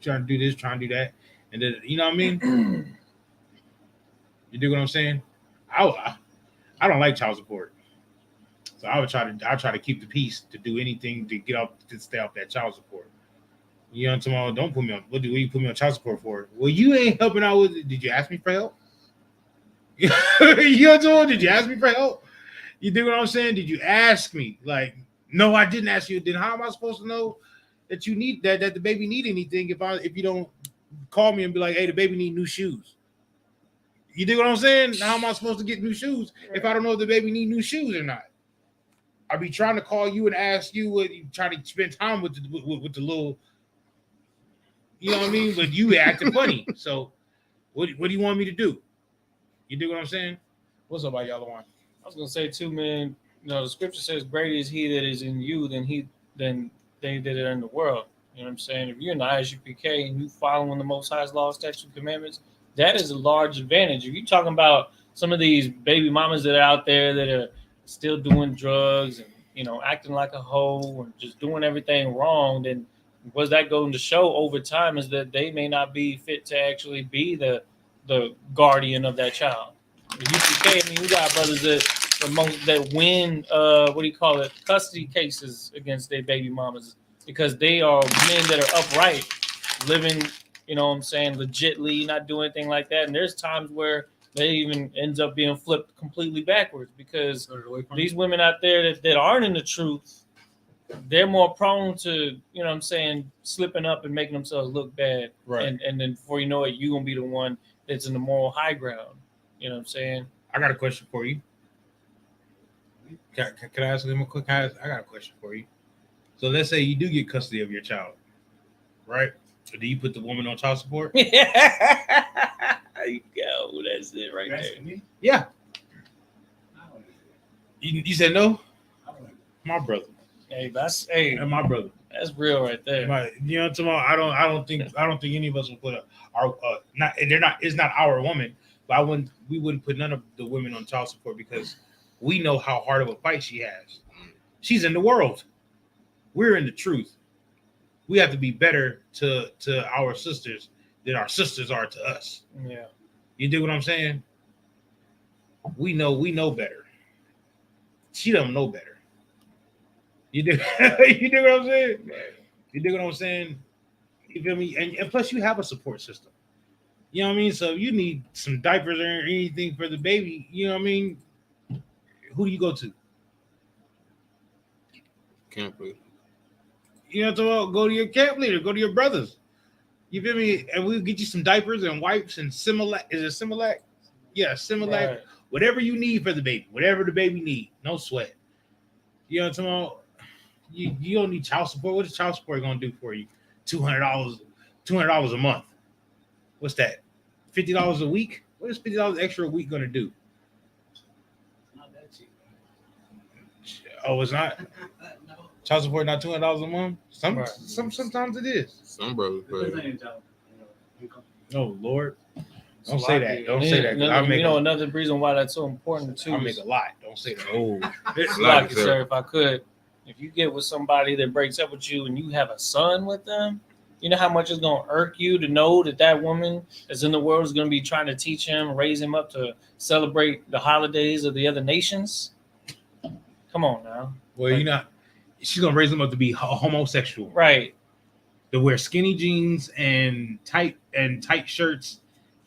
trying to do this, trying to do that, and then you know what I mean. You do what I'm saying? I don't like child support, so I'll try to keep the peace to do anything to stay off that child support. You know what I'm talking about? Don't put me on. What do you put me on child support for? Well, you ain't helping out with it. Did you ask me for help? You know what I'm talking about? Did you ask me for help? You do what I'm saying? Did you ask me? Like, no, I didn't ask you. Then how am I supposed to know that you need that the baby need anything if you don't call me and be like, hey, the baby need new shoes? You do what I'm saying? How am I supposed to get new shoes if I don't know if the baby need new shoes or not? I'll be trying to call you and ask you what you trying to spend time with the little, you know what I mean? But you acting funny. So what do you want me to do? You do what I'm saying? What's up, y'all? I was gonna say too, man. You know, the scripture says, "Greater is He that is in you than they that are in the world." You know what I'm saying? If you're in the Isupk and you following the Most High's laws, statutes, and commandments, that is a large advantage. If you're talking about some of these baby mamas that are out there that are still doing drugs and acting like a hoe or just doing everything wrong, then what's that going to show over time is that they may not be fit to actually be the guardian of that child. The UPK, I mean, we got brothers that win custody cases against their baby mamas because they are men that are upright, living, you know what I'm saying, legitly, not doing anything like that. And there's times where they even ends up being flipped completely backwards because these women out there that aren't in the truth, they're more prone to, you know what I'm saying, slipping up and making themselves look bad. Right. And then before you know it, you're going to be the one that's in the moral high ground. You know what I'm saying? I got a question for you. Can I ask them a quick? I got a question for you. So let's say you do get custody of your child, right? So do you put the woman on child support? There you go. That's it right there. Yeah. You said no? My brother. Hey, and my brother. That's real right there. You know, tomorrow I don't think any of us will put it's not our woman, but we wouldn't put none of the women on child support because we know how hard of a fight she has. She's in the world. We're in the truth. We have to be better to our sisters than our sisters are to us. Yeah. You dig what I'm saying? We know better. She don't know better. You dig? You dig what I'm saying? You dig what I'm saying? You feel me? And plus, you have a support system. You know what I mean? So if you need some diapers or anything for the baby, you know what I mean? Who do you go to? Camp leader. You know what I'm talking about? Go to your camp leader. Go to your brothers. You feel me? And we'll get you some diapers and wipes and Similac. Is it Similac? Yeah, Similac. Right. Whatever you need for the baby. Whatever the baby need. No sweat. You know what I'm talking about? You don't need child support. What is child support going to do for you? $200 a month. What's that? $50 a week? What is $50 extra a week going to do? Not that cheap. Oh, it's not? No. Child support not $200 a month? Right. Sometimes it is. Some brothers Depends pay. on your job. Income. Oh, Lord. Don't So say I that. get- Don't say that. 'Cause I'll make another reason why that's so important too. I'll make a lot. Don't say that. Oh, Like it, sir, if I could, if you get with somebody that breaks up with you and you have a son with them, you know how much it's going to irk you to know that that woman that's in the world is going to be trying to teach him, raise him up to celebrate the holidays of the other nations. Come on now. well, you're not. She's gonna raise him up to be homosexual, Right. to wear skinny jeans and tight shirts,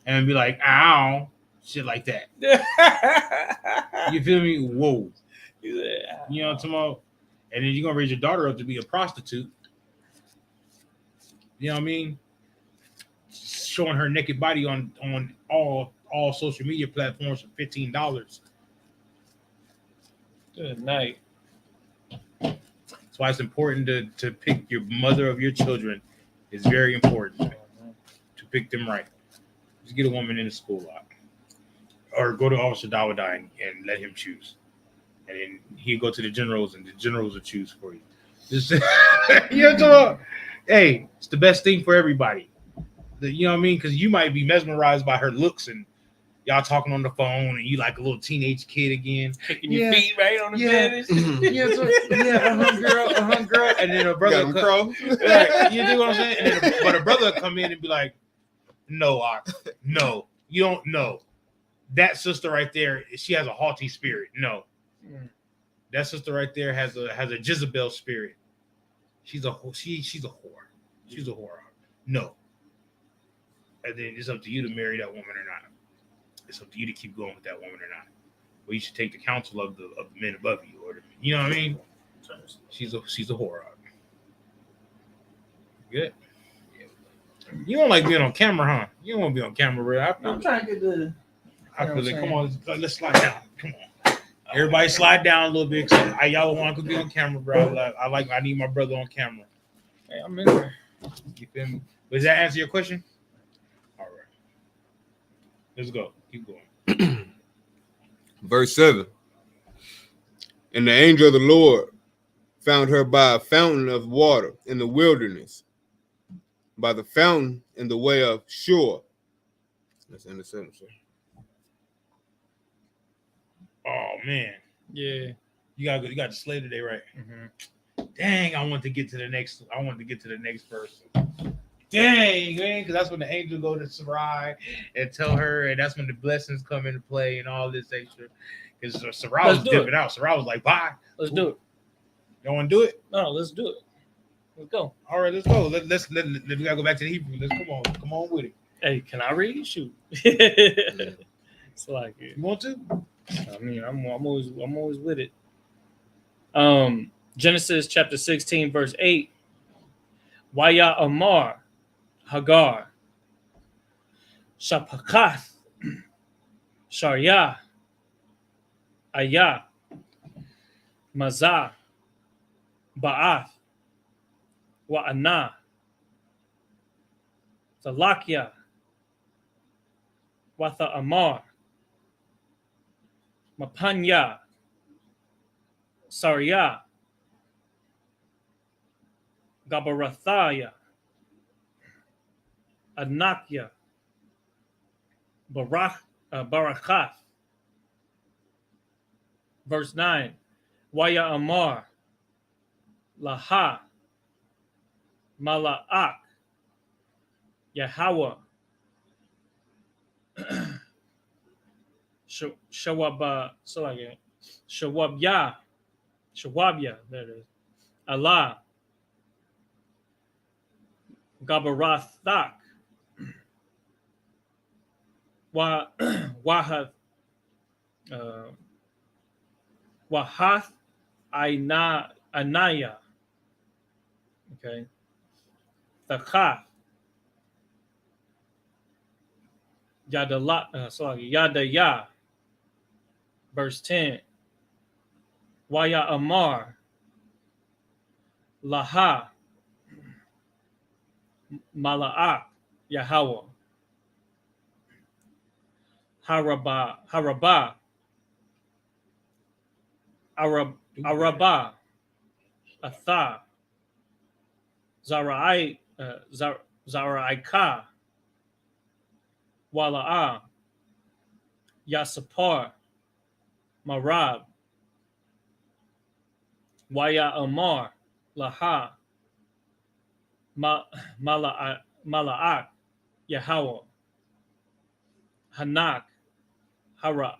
and be like, "Ow," shit like that. You feel me? Whoa. You know what I'm talking about? And then you're gonna raise your daughter up to be a prostitute. You know what I mean? Showing her naked body on all social media platforms for $15. Good night. That's why it's important to pick your mother of your children. It's very important to pick them right. Just get a woman in the school lot. Or go to Officer Dawadine and let him choose. And then he'll go to the generals and the generals will choose for you. Just, you know what I'm talking about? Hey, it's the best thing for everybody. You know what I mean? Because you might be mesmerized by her looks and y'all talking on the phone and you like a little teenage kid again. Kicking your feet right on the bed. Girl. And then a brother Got him crow. like, you do what I'm saying? And then but a brother come in and be like, no, no, you don't know. That sister right there, she has a haughty spirit. No. That sister right there has a Jezebel spirit. She's a whore. She's a whore. No. And then it's up to you to marry that woman or not. It's up to you to keep going with that woman or not. Well, you should take the counsel of the men above you, or you know what I mean. She's a whore. Good. You don't like being on camera, huh? You don't want to be on camera, bro. I'm trying to get the. I feel like, come on, let's slide down. Come on. Everybody slide down a little bit. Y'all want to be on camera, bro. I need my brother on camera. Hey, I'm in there. You feel me? Does that answer your question? All right. Let's go. Keep going. Verse 7. And the angel of the Lord found her by a fountain of water in the wilderness, by the fountain in the way of Shur. That's in the sentence, sir. Oh man. Yeah. You got the slay today, right? Mm-hmm. Dang, I want to get to the next verse. Dang, man, because that's when the angel go to Sarai and tell her, and that's when the blessings come into play and all this extra. Because Sarai was dipping out. Sarai was like, bye. Let's do it. You want to do it? No, let's do it. Let's go. All right, let's go. Let's we gotta go back to the Hebrew. Let's come on with it. Hey, can I read? Shoot. It's like it. You want to? I mean, I'm always with it. Genesis chapter 16, verse 8. Waya Amar Hagar Shapakath Sharia Ayah Mazah Ba'ath Wa'ana Salakia Watha Amar Mapanya Saria Gabarathaya Anakya Barakath. Verse 9. Waya Amar Laha Mala'ak Yahweh Shawaba, so like it. Shawabya, there it is. Allah, Gabarathak, Wahath, Wahath, Anaya, okay, Thakaf, Yadaya, verse 10, Waya Amar, Laha, Mala'ak, Yahweh, Haraba, Araba, Atha, Zaraika, Wala'a, Yasapar, Marab, Waya Amar, Laha, Mala'ak, Yahweh, Hanak, Hara,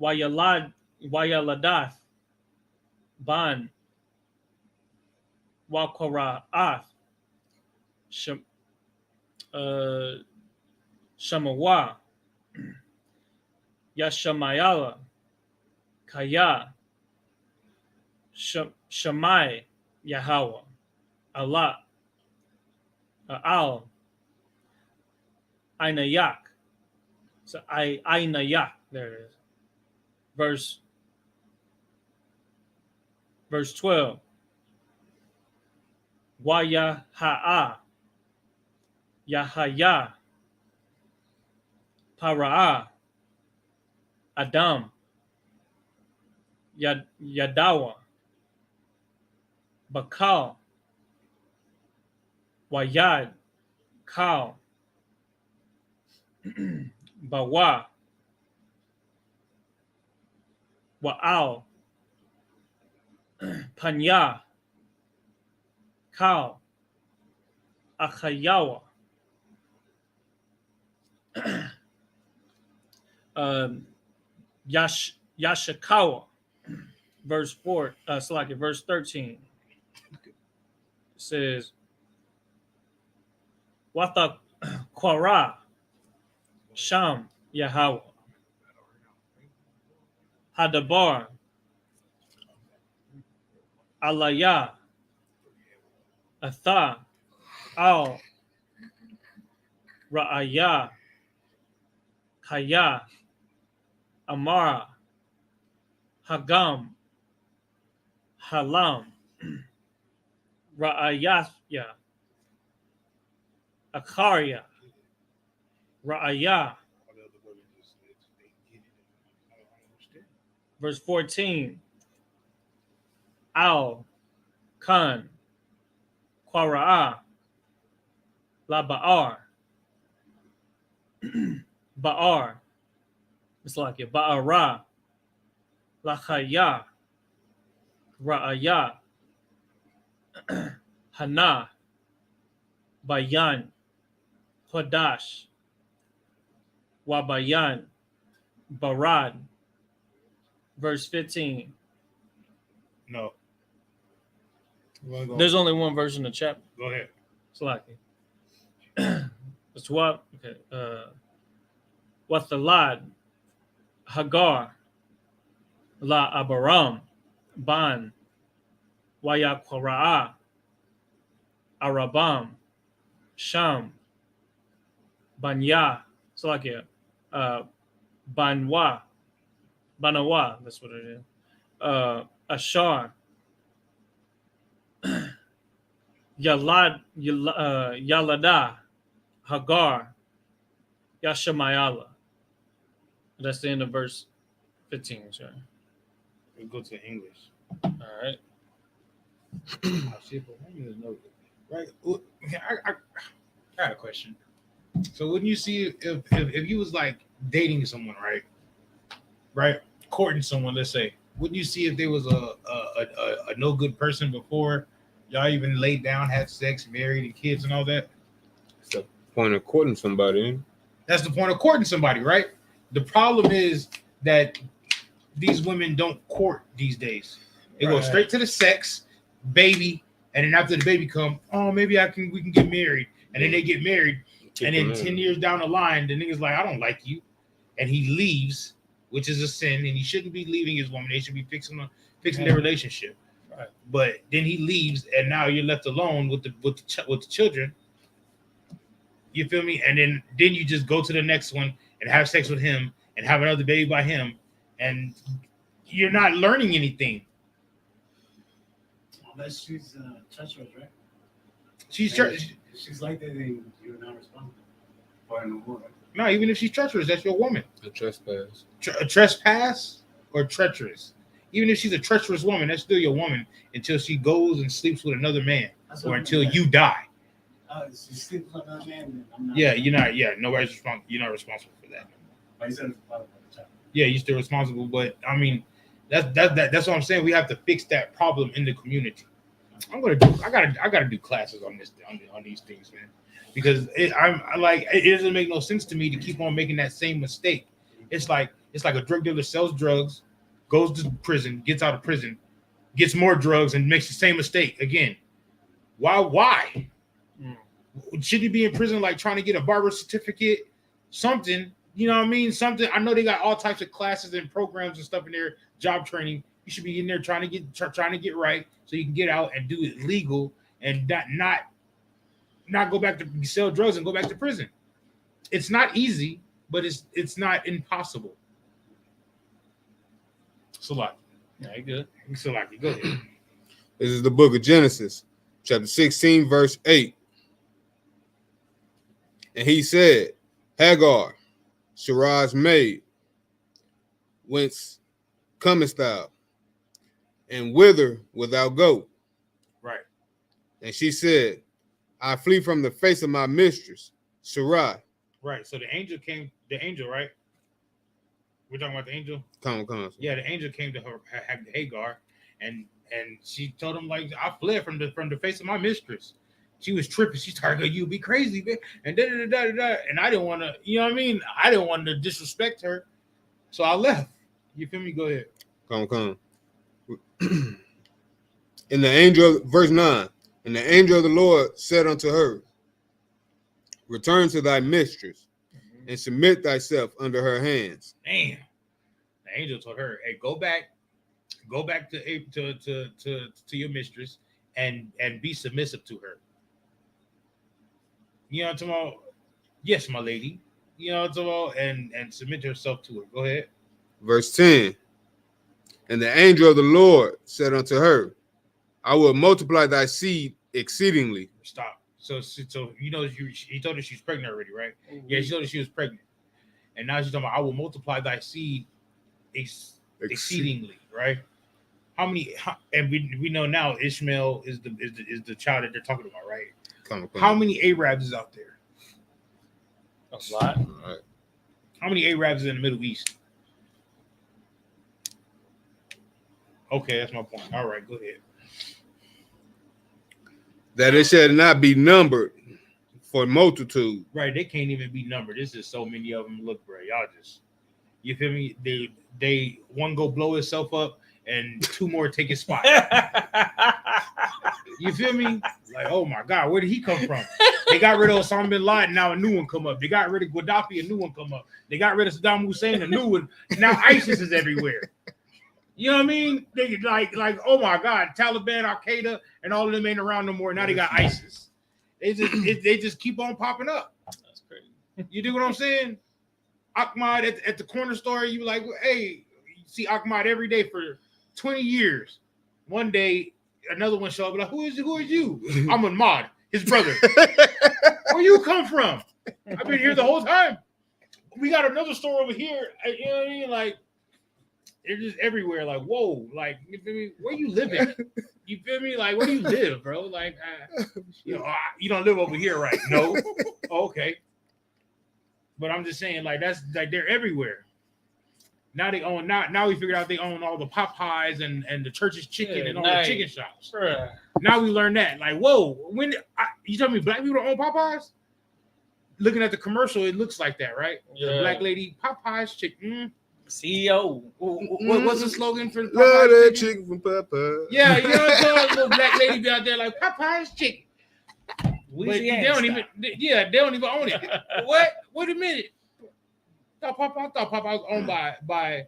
Wayaladath, Ban, Wakora'ath, Shamawa, Yashamayala, Kaya, Shamai, Yahweh, Allah, Al, Ainayak. So Ainayak, there it is. Verse 12. Waya Ha'a, Yahaya, Para'a, Adam, Yadawa, Bakal, Wayad, Kal, Bawa, Wa'al, Panya, Kal, Achayawa, Yashikawa, verse 4, verse 13 says, Watha Quara, Sham, Yahweh, Hadabar, Alaya, Atha, Al, Ra'aya, Kaya, Amara, Hagam, Halam, Ra'ayasya, Akaria, Ra'aya. Verse 14, Al, Khan, Quara'a, La Ba'ar, Ba'ar, it's like it, Ba'ara, La Chaya, Ra'aya, Hana, Bayan, Hodash, Wabayan, Barad. Verse 15. No. There's only one verse in the chapter. Go ahead. It's like it. It's what? Okay. What's the lad? Hagar, La Abaram, Ban, Wayakora'a, Arabam, Sham, Banya, it's like it. Banawa, that's what it is. Ashar, Yalada, Hagar, Yashamayala. That's the end of verse 15. Sorry. We'll go to English. All right. Right. I got a question. So wouldn't you see if you was like dating someone, right, courting someone, let's say, wouldn't you see if there was a no good person before y'all even laid down, had sex, married, and kids and all that? point of courting somebody. Ain't it? That's the point of courting somebody, right? The problem is that these women don't court these days. They go straight to the sex, baby, and then after the baby come, oh, maybe we can get married. And then they get married, and then 10 years down the line, the nigga's like, I don't like you. And he leaves, which is a sin, and he shouldn't be leaving his woman. They should be fixing their relationship. Right. But then he leaves, and now you're left alone with the children. You feel me? And then you just go to the next one and have sex with him and have another baby by him, and you're not learning anything. Unless she's treacherous, right? She's like that, then you're not responsible for her no more. Right? No, even if she's treacherous, that's your woman. A trespass. A trespass or treacherous. Even if she's a treacherous woman, that's still your woman until she goes and sleeps with another man, or until you die. She sleeps with another man. Yeah, you're not. Yeah, nobody's responsible. You're not responsible for that. But you said it's part of the child. Yeah, you're still responsible, but I mean, that's what I'm saying. We have to fix that problem in the community. I gotta do classes on these things, man, because it doesn't make no sense to me to keep on making that same mistake. It's like a drug dealer sells drugs, goes to prison, gets out of prison, gets more drugs, and makes the same mistake again. Why? Should he be in prison like trying to get a barber certificate? Something, you know what I mean? Something. I know they got all types of classes and programs and stuff in there, job training. You should be in there trying to get right so you can get out and do it legal and not go back to sell drugs and go back to prison. It's not easy, but it's not impossible. Salaki. Yeah, you good. Salaki, go ahead. This is the book of Genesis, chapter 16, verse 8. And he said, Hagar, Sarai's maid, whence comest thou? And whither wilt thou go? Right. And she said, I flee from the face of my mistress, Sarai. Right. So the angel, right? We're talking about the angel? Come. Yeah, the angel came to her, Hagar, and she told him, like, I fled from the face of my mistress. She was tripping. She started going, you be crazy, man. And da-da-da-da-da. And I didn't want to, you know what I mean? I didn't want to disrespect her. So I left. You feel me? Go ahead. Come. And the angel, verse 9, and the angel of the Lord said unto her, return to thy mistress and submit thyself under her hands. Damn. The angel told her, hey, go back to your mistress and be submissive to her. You know what I'm talking about? Yes, my lady. You know what I'm talking about? And submit herself to her. Go ahead. Verse 10. And the angel of the Lord said unto her, I will multiply thy seed exceedingly. Stop. So you know, he told her she's pregnant already, right? Mm-hmm. Yeah, she told her she was pregnant. And now she's talking about, I will multiply thy seed exceedingly, right? And we know now Ishmael is the child that they're talking about, right? Come. How many Arabs is out there? A lot. All right. How many Arabs is in the Middle East? Okay, that's my point. All right, go ahead. That it shall not be numbered for multitude. Right, they can't even be numbered. There's just so many of them. Look, bro, y'all just, you feel me? They one go blow itself up and two more take his spot. You feel me? Like, oh my God, where did he come from? They got rid of Osama bin Laden, now a new one come up. They got rid of Gaddafi, a new one come up. They got rid of Saddam Hussein, a new one. Now ISIS is everywhere. You know what I mean? They like, oh my God, Taliban, Al Qaeda, and all of them ain't around no more. Now they got ISIS. They just keep on popping up. That's crazy. You do what I'm saying? Ahmad at the corner store, you like, hey, you see Ahmad every day for 20 years. One day, another one show up, like, who are you? I'm Ahmad, his brother. Where you come from? I've been here the whole time. We got another store over here. You know what I mean? Like, they're just everywhere. Like, whoa, like, you feel me? Where you living? You feel me? Like, where do you live, bro? Like, you don't live over here, right? No. Oh, okay. But I'm just saying, like, that's like they're everywhere. Now they own. Now we figured out they own all the Popeyes and the Church's Chicken and all the chicken shops. Bruh. Now we learn that. Like, whoa, you tell me black people don't own Popeyes? looking at the commercial, it looks like that, right? Yeah. The black lady, Popeye's chicken. CEO. What's the slogan for Love Popeye's that chicken? chicken from Papa. Yeah, you know what I'm saying? Little black lady be out there like Popeye's chicken. But they Louisiana don't style. they don't even own it. What? Wait a minute. I thought Popeye was owned by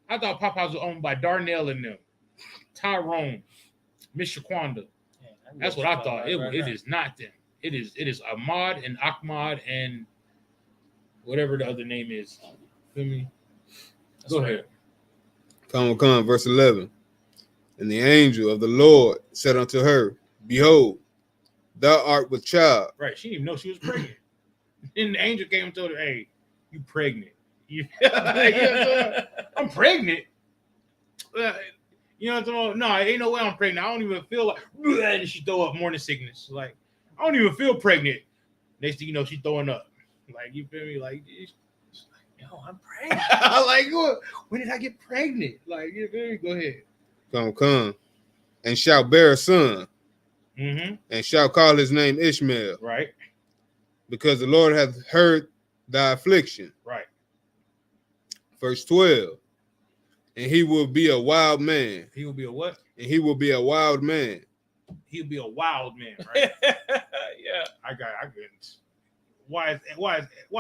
I thought Popeyes was owned by Darnell and them, Tyrone, Miss Shaquanda. That's what I thought. It is not them. It is Ahmad and Ahmad and whatever the other name is. Feel me? Go ahead. Come, verse 11. And the angel of the Lord said unto her, Behold, thou art with child. Right. She didn't even know she was pregnant. And the angel came and told her, hey, you pregnant. You know what I'm saying? I'm pregnant. You know what I'm saying? No, ain't no way I'm pregnant. I don't even feel like, and she throw up morning sickness. Like, I don't even feel pregnant. Next thing you know, she's throwing up. Like, you feel me? Like, Yo, I'm pregnant. like, when did I get pregnant? Like, you feel me? Go ahead. Come, and shall bear a son, Mm-hmm. and shall call his name Ishmael, Right. because the Lord hath heard thy affliction. Right. Verse 12. And he will be a wild man. He will be a what? And he will be a wild man. He'll be a wild man, right? Yeah. I couldn't. Why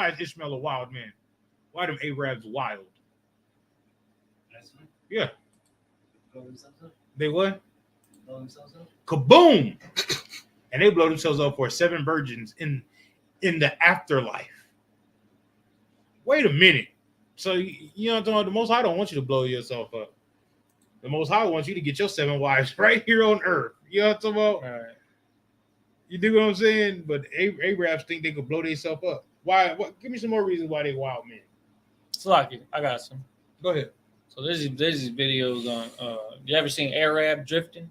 is Ishmael a wild man? Why them Arabs wild? Yeah. They what? Kaboom! And they blow themselves up for 7 virgins in the afterlife. Wait a minute. So you know what I'm talking about? The Most High don't want you to blow yourself up. The Most High wants you to get your 7 wives right here on earth. You know what I'm talking about? All right. You do what I'm saying? But Arabs think they could blow themselves up. Why? What? Give me some more reasons why they wild men. Slocky, I got some. Go ahead. So there's these videos on. You ever seen Arab drifting?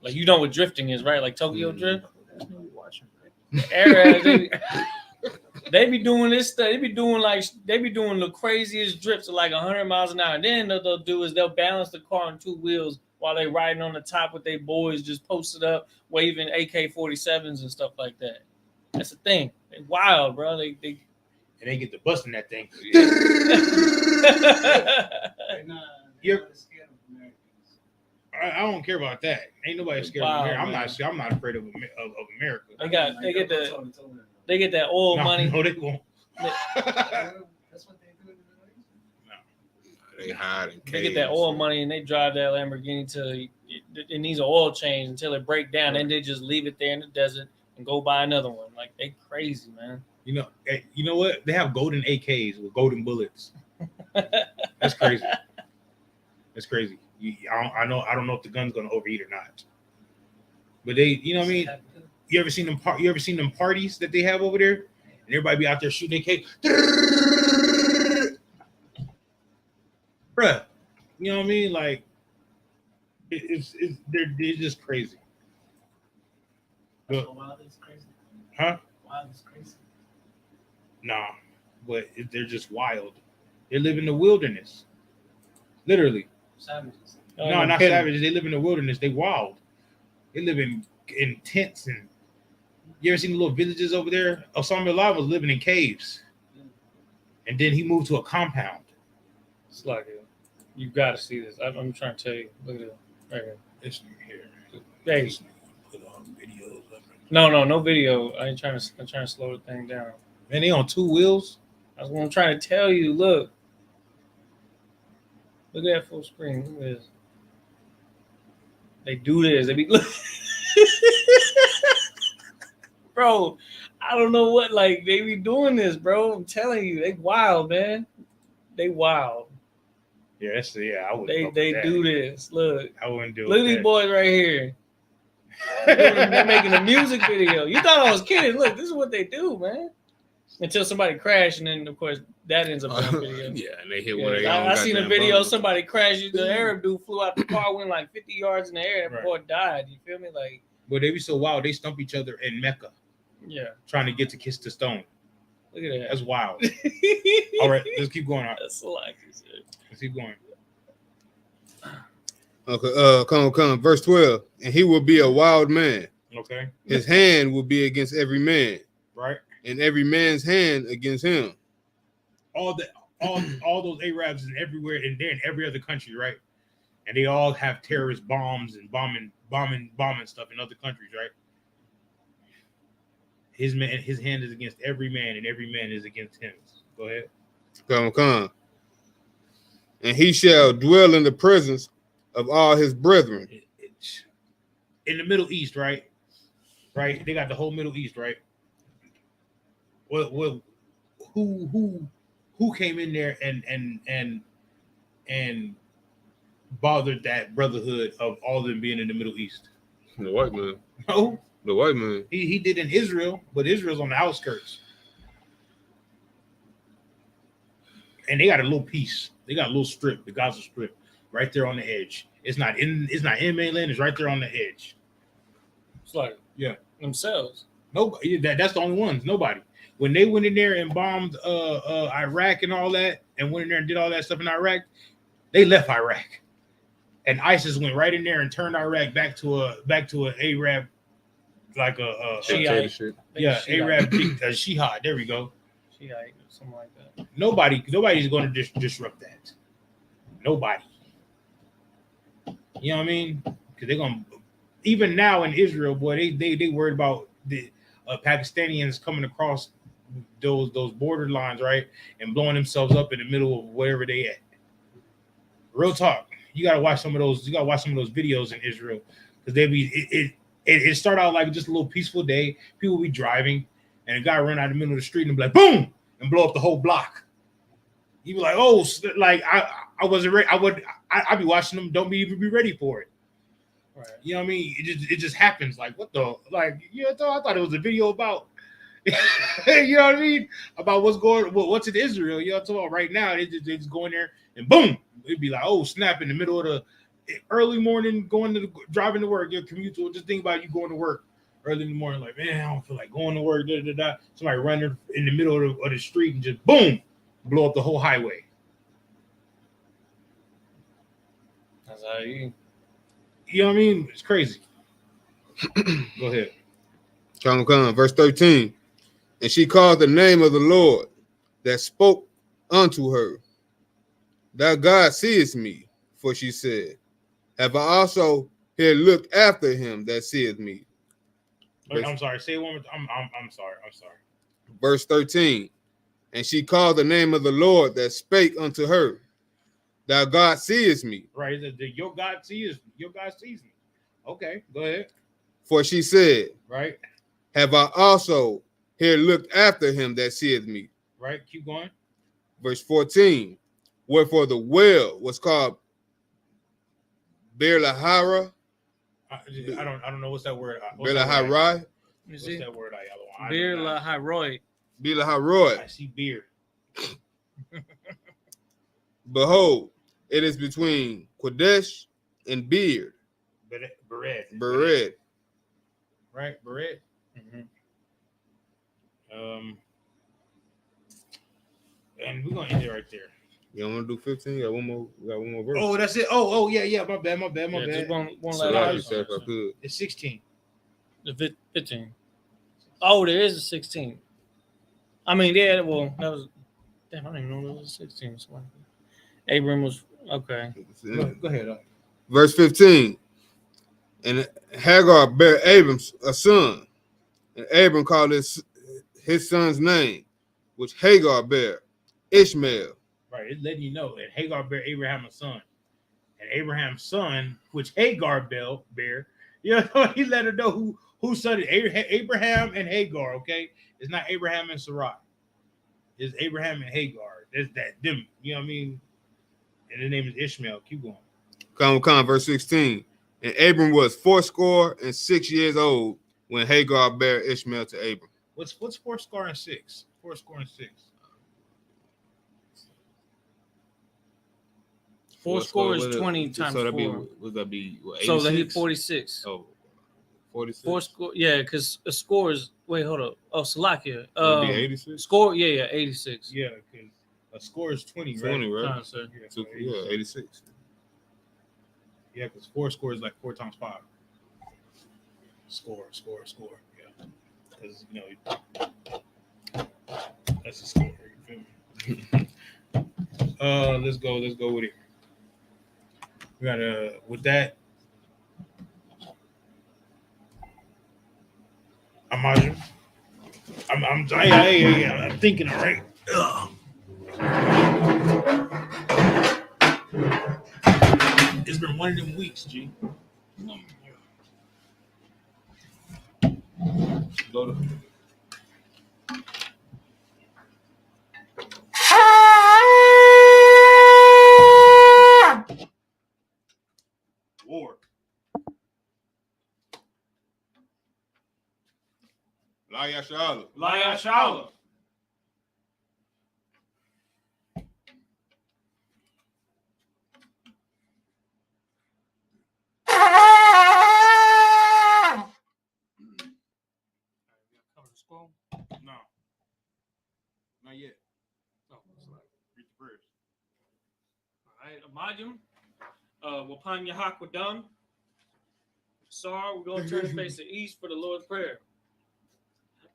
Like, you know what drifting is, right? Like Tokyo drift. Arabs, they be doing this stuff. They be doing the craziest drifts at like 100 miles an hour. And then what they'll do is they'll balance the car on 2 wheels while they riding on the top with their boys just posted up, waving AK-47s and stuff like that. That's the thing. They wild, bro. They And they get to busting that thing. I don't care about that. Ain't nobody scared of America. I'm not afraid of America. They get that oil money. No, they won't. That's what they do in the Middle East. They hide in caves. They get that oil money and they drive that Lamborghini till it needs an oil change until it break down. And they just leave it there in the desert and go buy another one. Like, they crazy, man. You know what? They have golden AKs with golden bullets. That's crazy. That's crazy. I don't know if the gun's gonna overheat or not. But they, you know what I mean? You ever seen them parties that they have over there? And everybody be out there shooting AK. Bruh. You know what I mean? Like, they're just crazy. Wild is crazy. Huh? Wild is crazy. Nah, but they're just wild. They live in the wilderness. Literally. Savages. No, not savages. They live in the wilderness. They wild. They live in tents. And you ever seen the little villages over there? Osama bin Laden was living in caves. And then he moved to a compound. It's like, you got to see this. I'm trying to tell you. Look at it right here. This here. Hey. Put on videos of it. No video. I'm trying to slow the thing down. Man, they on 2 wheels. That's what I'm trying to tell you. Look at that full screen. Look at this. They do this. They be bro. I don't know what they be doing this, bro. I'm telling you, they wild, man. They wild. Yeah, I wouldn't. They do this. Look, I wouldn't do it. Look at these boys right here. They're making a music video. You thought I was kidding? Look, this is what they do, man. Until somebody crashed, and then of course that ends up on the video. Yeah, and they hit one of their I seen a video. Somebody crashed. The Arab dude flew out the car, went like 50 yards in the air. That boy died. You feel me? Like, but they be so wild. They stump each other in Mecca. Yeah, trying to get to kiss the stone. Look at that. That's wild. All right, let's keep going. That's so like this. Let's keep going. Okay, come. Verse 12. And he will be a wild man. Okay. His hand will be against every man. right? and every man's hand against him. All those Arabs and everywhere, and they're in every other country, right? And they all have terrorist bombs and bombing stuff in other countries, right? His hand is against every man, and every man is against him. Go ahead. Come. And he shall dwell in the presence of all his brethren. In the Middle East, right? Right? They got the whole Middle East, right? Well, who came in there and bothered that brotherhood of all of them being in the Middle East? The white man. No. The white man. He did in Israel, but Israel's on the outskirts. And they got a little piece. They got a little strip, the Gaza Strip, right there on the edge. It's not in mainland, it's right there on the edge. It's like themselves. Nobody. That's the only ones. Nobody. When they went in there and bombed Iraq and all that, and went in there and did all that stuff in Iraq, they left Iraq. And ISIS went right in there and turned Iraq back to an Arab, like a Shiite. Arab Shihad. There we go. Shiite, something like that. Nobody's going to disrupt that. Nobody. You know what I mean? Because they're going to, even now in Israel, boy, they worried about the Pakistanians coming across those border lines, right, and blowing themselves up in the middle of wherever they at. Real talk. You gotta watch some of those. You gotta watch some of those videos in Israel because it start out like just a little peaceful day. People be driving, and a guy run out of the middle of the street and be like, boom, and blow up the whole block. You be like, oh, like I wasn't ready. I'd be watching them. Don't even be ready for it. Right. You know what I mean? It just happens. Like what the I thought it was a video about. You know what I mean? About what's in Israel. You know what I'm talking about right now. They just go in there and boom. It'd be like, oh, snap, in the middle of the early morning, driving to work, your commute. Just think about you going to work early in the morning, like, man, I don't feel like going to work. Somebody running in the middle of the street and just boom, blow up the whole highway. That's how you know what I mean? It's crazy. Go ahead. Come, verse 13. And she called the name of the Lord that spoke unto her. Thou God seest me, for she said, have I also here looked after him that seeth me? I'm sorry. Say it one more time. I'm sorry. Verse 13. And she called the name of the Lord that spake unto her. Thou God seest me. Right. Your God sees me. Okay, go ahead. For she said, right. Have I also here looked after him that seeth me? Right. Keep going. Verse 14. Wherefore the well was called Beer Lahara. I don't know what's that word. Beer Laharai. What's that word? Beer Laharai. Beer Laharai. I see beer. Behold, it is between Kodesh and Beard. Bered. Right, Bered. Mm-hmm. And we're gonna end it right there. You want to do 15? We got one more verse. Oh, that's it. Oh, yeah. My bad. Just one so last if I could. It's 16. The 15. Oh, there is a 16. I mean, yeah. Well, that was. Damn, I don't even know there was a 16. So Abram was okay. Go ahead. Verse 15. And Hagar bare Abram a son, and Abram called his son's name, which Hagar bare, Ishmael. Right, it's letting you know that Hagar bare Abraham a son, and Abraham's son, which Hagar bare, you know, he let her know who son is Abraham and Hagar. Okay, it's not Abraham and Sarai, it's Abraham and Hagar. There's them. You know what I mean? And the name is Ishmael. Keep going. Come, verse 16. And Abram was 86 years old when Hagar bare Ishmael to Abram. What's 4 and 6? 4 and 6. 4 is 20 times 4. Would that be what, 86? So that he 46. Oh, 46. 4 score, yeah, because a score is, wait, hold up. Oh, Salakia. Would it be 86? Score, yeah, 86. Yeah, because a score is 20, 20, right? Time, sir. Yeah, 86. Yeah, because 4 score is like 4 times 5. Score. Yeah. because that's the story. You feel me? Let's go with it. We gotta with that. I'm thinking, all right. Ugh. It's been one of them weeks, G. Go to. War. Laya Shala. Laya Shala. Cover the scroll. No. Not yet. Oh, it's like, Read the prayers. all right, Amajim. Wapan Yahak Wadam. Sar, we're going to turn the face to the east for the Lord's Prayer.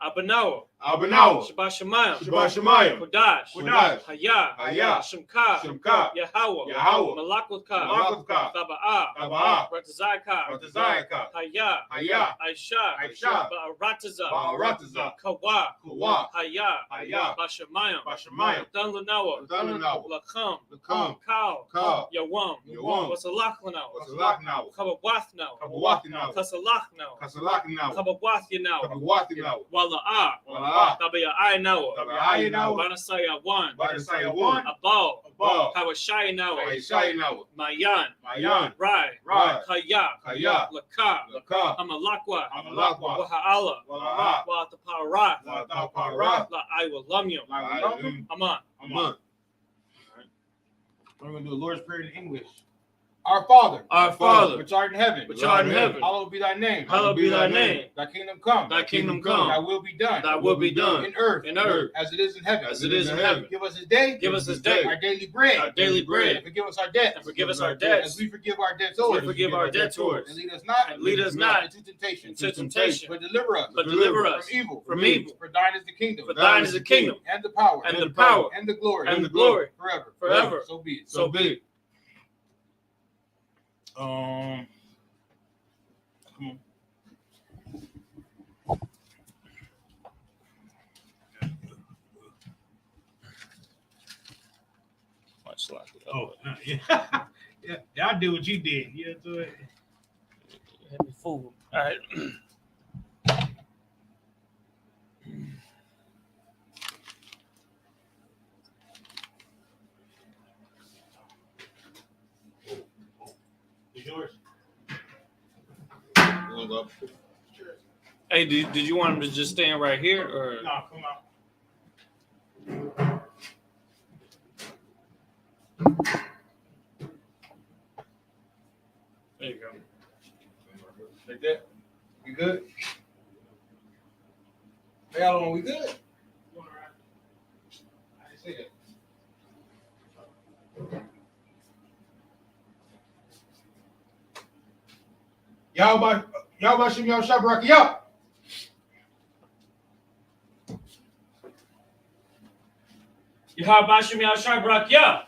Abanawa. Abanawa. Shabbat Shemayim. Shabbat Shemayim. Kodash. Kodash. Hayah. Hayah. Shemka. Shemka. Yahweh. Yahweh. Malakutka. Malakutka. Taba'ah. Taba'ah. Ratazaka. Ratazaka. Hayah. Hayah. Aisha. Aisha. Ba'arataza. Ba'arataza. Kawa. Kawa. Hayah. Hayah. Bashamayim. Bashamayim. Danlanawa. Danlanawa. Lakam. Lakam. Kal. Kal. Yawam. Yawam. Wasalaklanau. Wasalaknawa. Kabawathnau. Kabawathnau. Kasalakhnau. Kasalaknawa. Kabawathnau. Kabawathnau. Wala'ah. Wala'ah. Tabi'a'inawa. Tabi'a'inawa. Banasaya 1. Banasaya 1. Abal. Abal. Kawashayinawa. Kawashayinawa. Mayan. Mayan. Rai. Rai. Kaya. Kaya. Laka. Laka. Amalakwa. Amalakwa. Waha'ala. Wala'ah. Wa'atapara. Wa'atapara. La'aiwalamyum. La'aiwalamyum. Aman. Aman. We're going to do a Lord's Prayer in English. Our Father, which art in heaven, hallowed be thy name. Hallowed be thy name. Thy kingdom come. Thy kingdom come. Thy will be done. Thy will be done. In earth. As it is in heaven. As it is in heaven. Give us this day. Give us this day. Our daily bread. Our daily bread. And forgive us our debts. And forgive us our debts. As we forgive our debtors. As we forgive our debtors. And lead us not. Into temptation. But deliver us. From evil. For thine is the kingdom. And the power. And the glory. Forever. So be it. So be it. Come on. Much like it. Oh, yeah. Yeah, I did what you did. Yeah, do it. Had me fooled. All right. It's yours. Hey, did you want him to just stand right here or? No, come out. There you go. Like that. We good? Hey, Alan, we good? I didn't say that. Y'all Shem Yahweh Shah Barak Yah. Yahabashim Yahshai Barak Yah.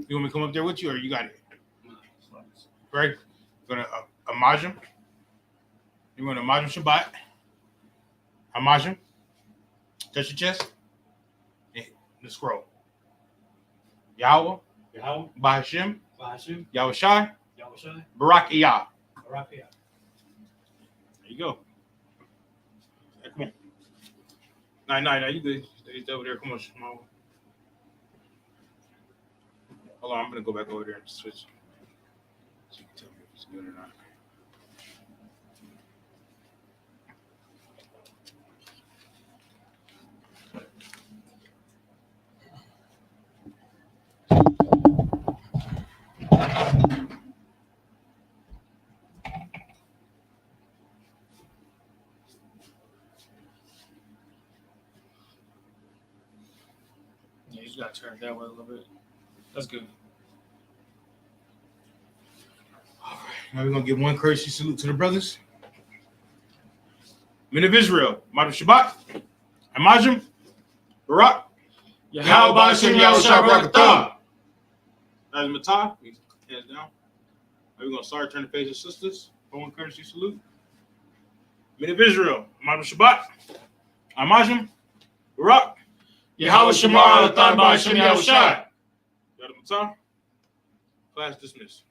You want me to come up there with you, or you got it? Greg, gonna Amajim. You want to Amajim Shabbat? Amajim. Touch your chest. Yeah, the scroll. Yahweh. Bahashim. Yahweh Shai. Barak Yah. There you go. Hey, come on. No, you good. He's over there. Come on, Shema. Hold on, I'm gonna go back over there and switch. So you can tell me if it's good or not. Yeah, you just gotta turn it that way a little bit. That's good. All right. Now we're gonna give one courtesy salute to the brothers. Men of Israel, Madam Shabbat, Amajim, Barak, Yahweh Ba'ashem Yahushua Barakatam. As Matah, hands down. Now we're gonna start turn to face the sisters. One courtesy salute. Men of Israel, Madam Shabbat, Amajim, Barak, Yahweh Shemar Alatan Ba'ashem Yahushua. Yad Matah. Class dismissed.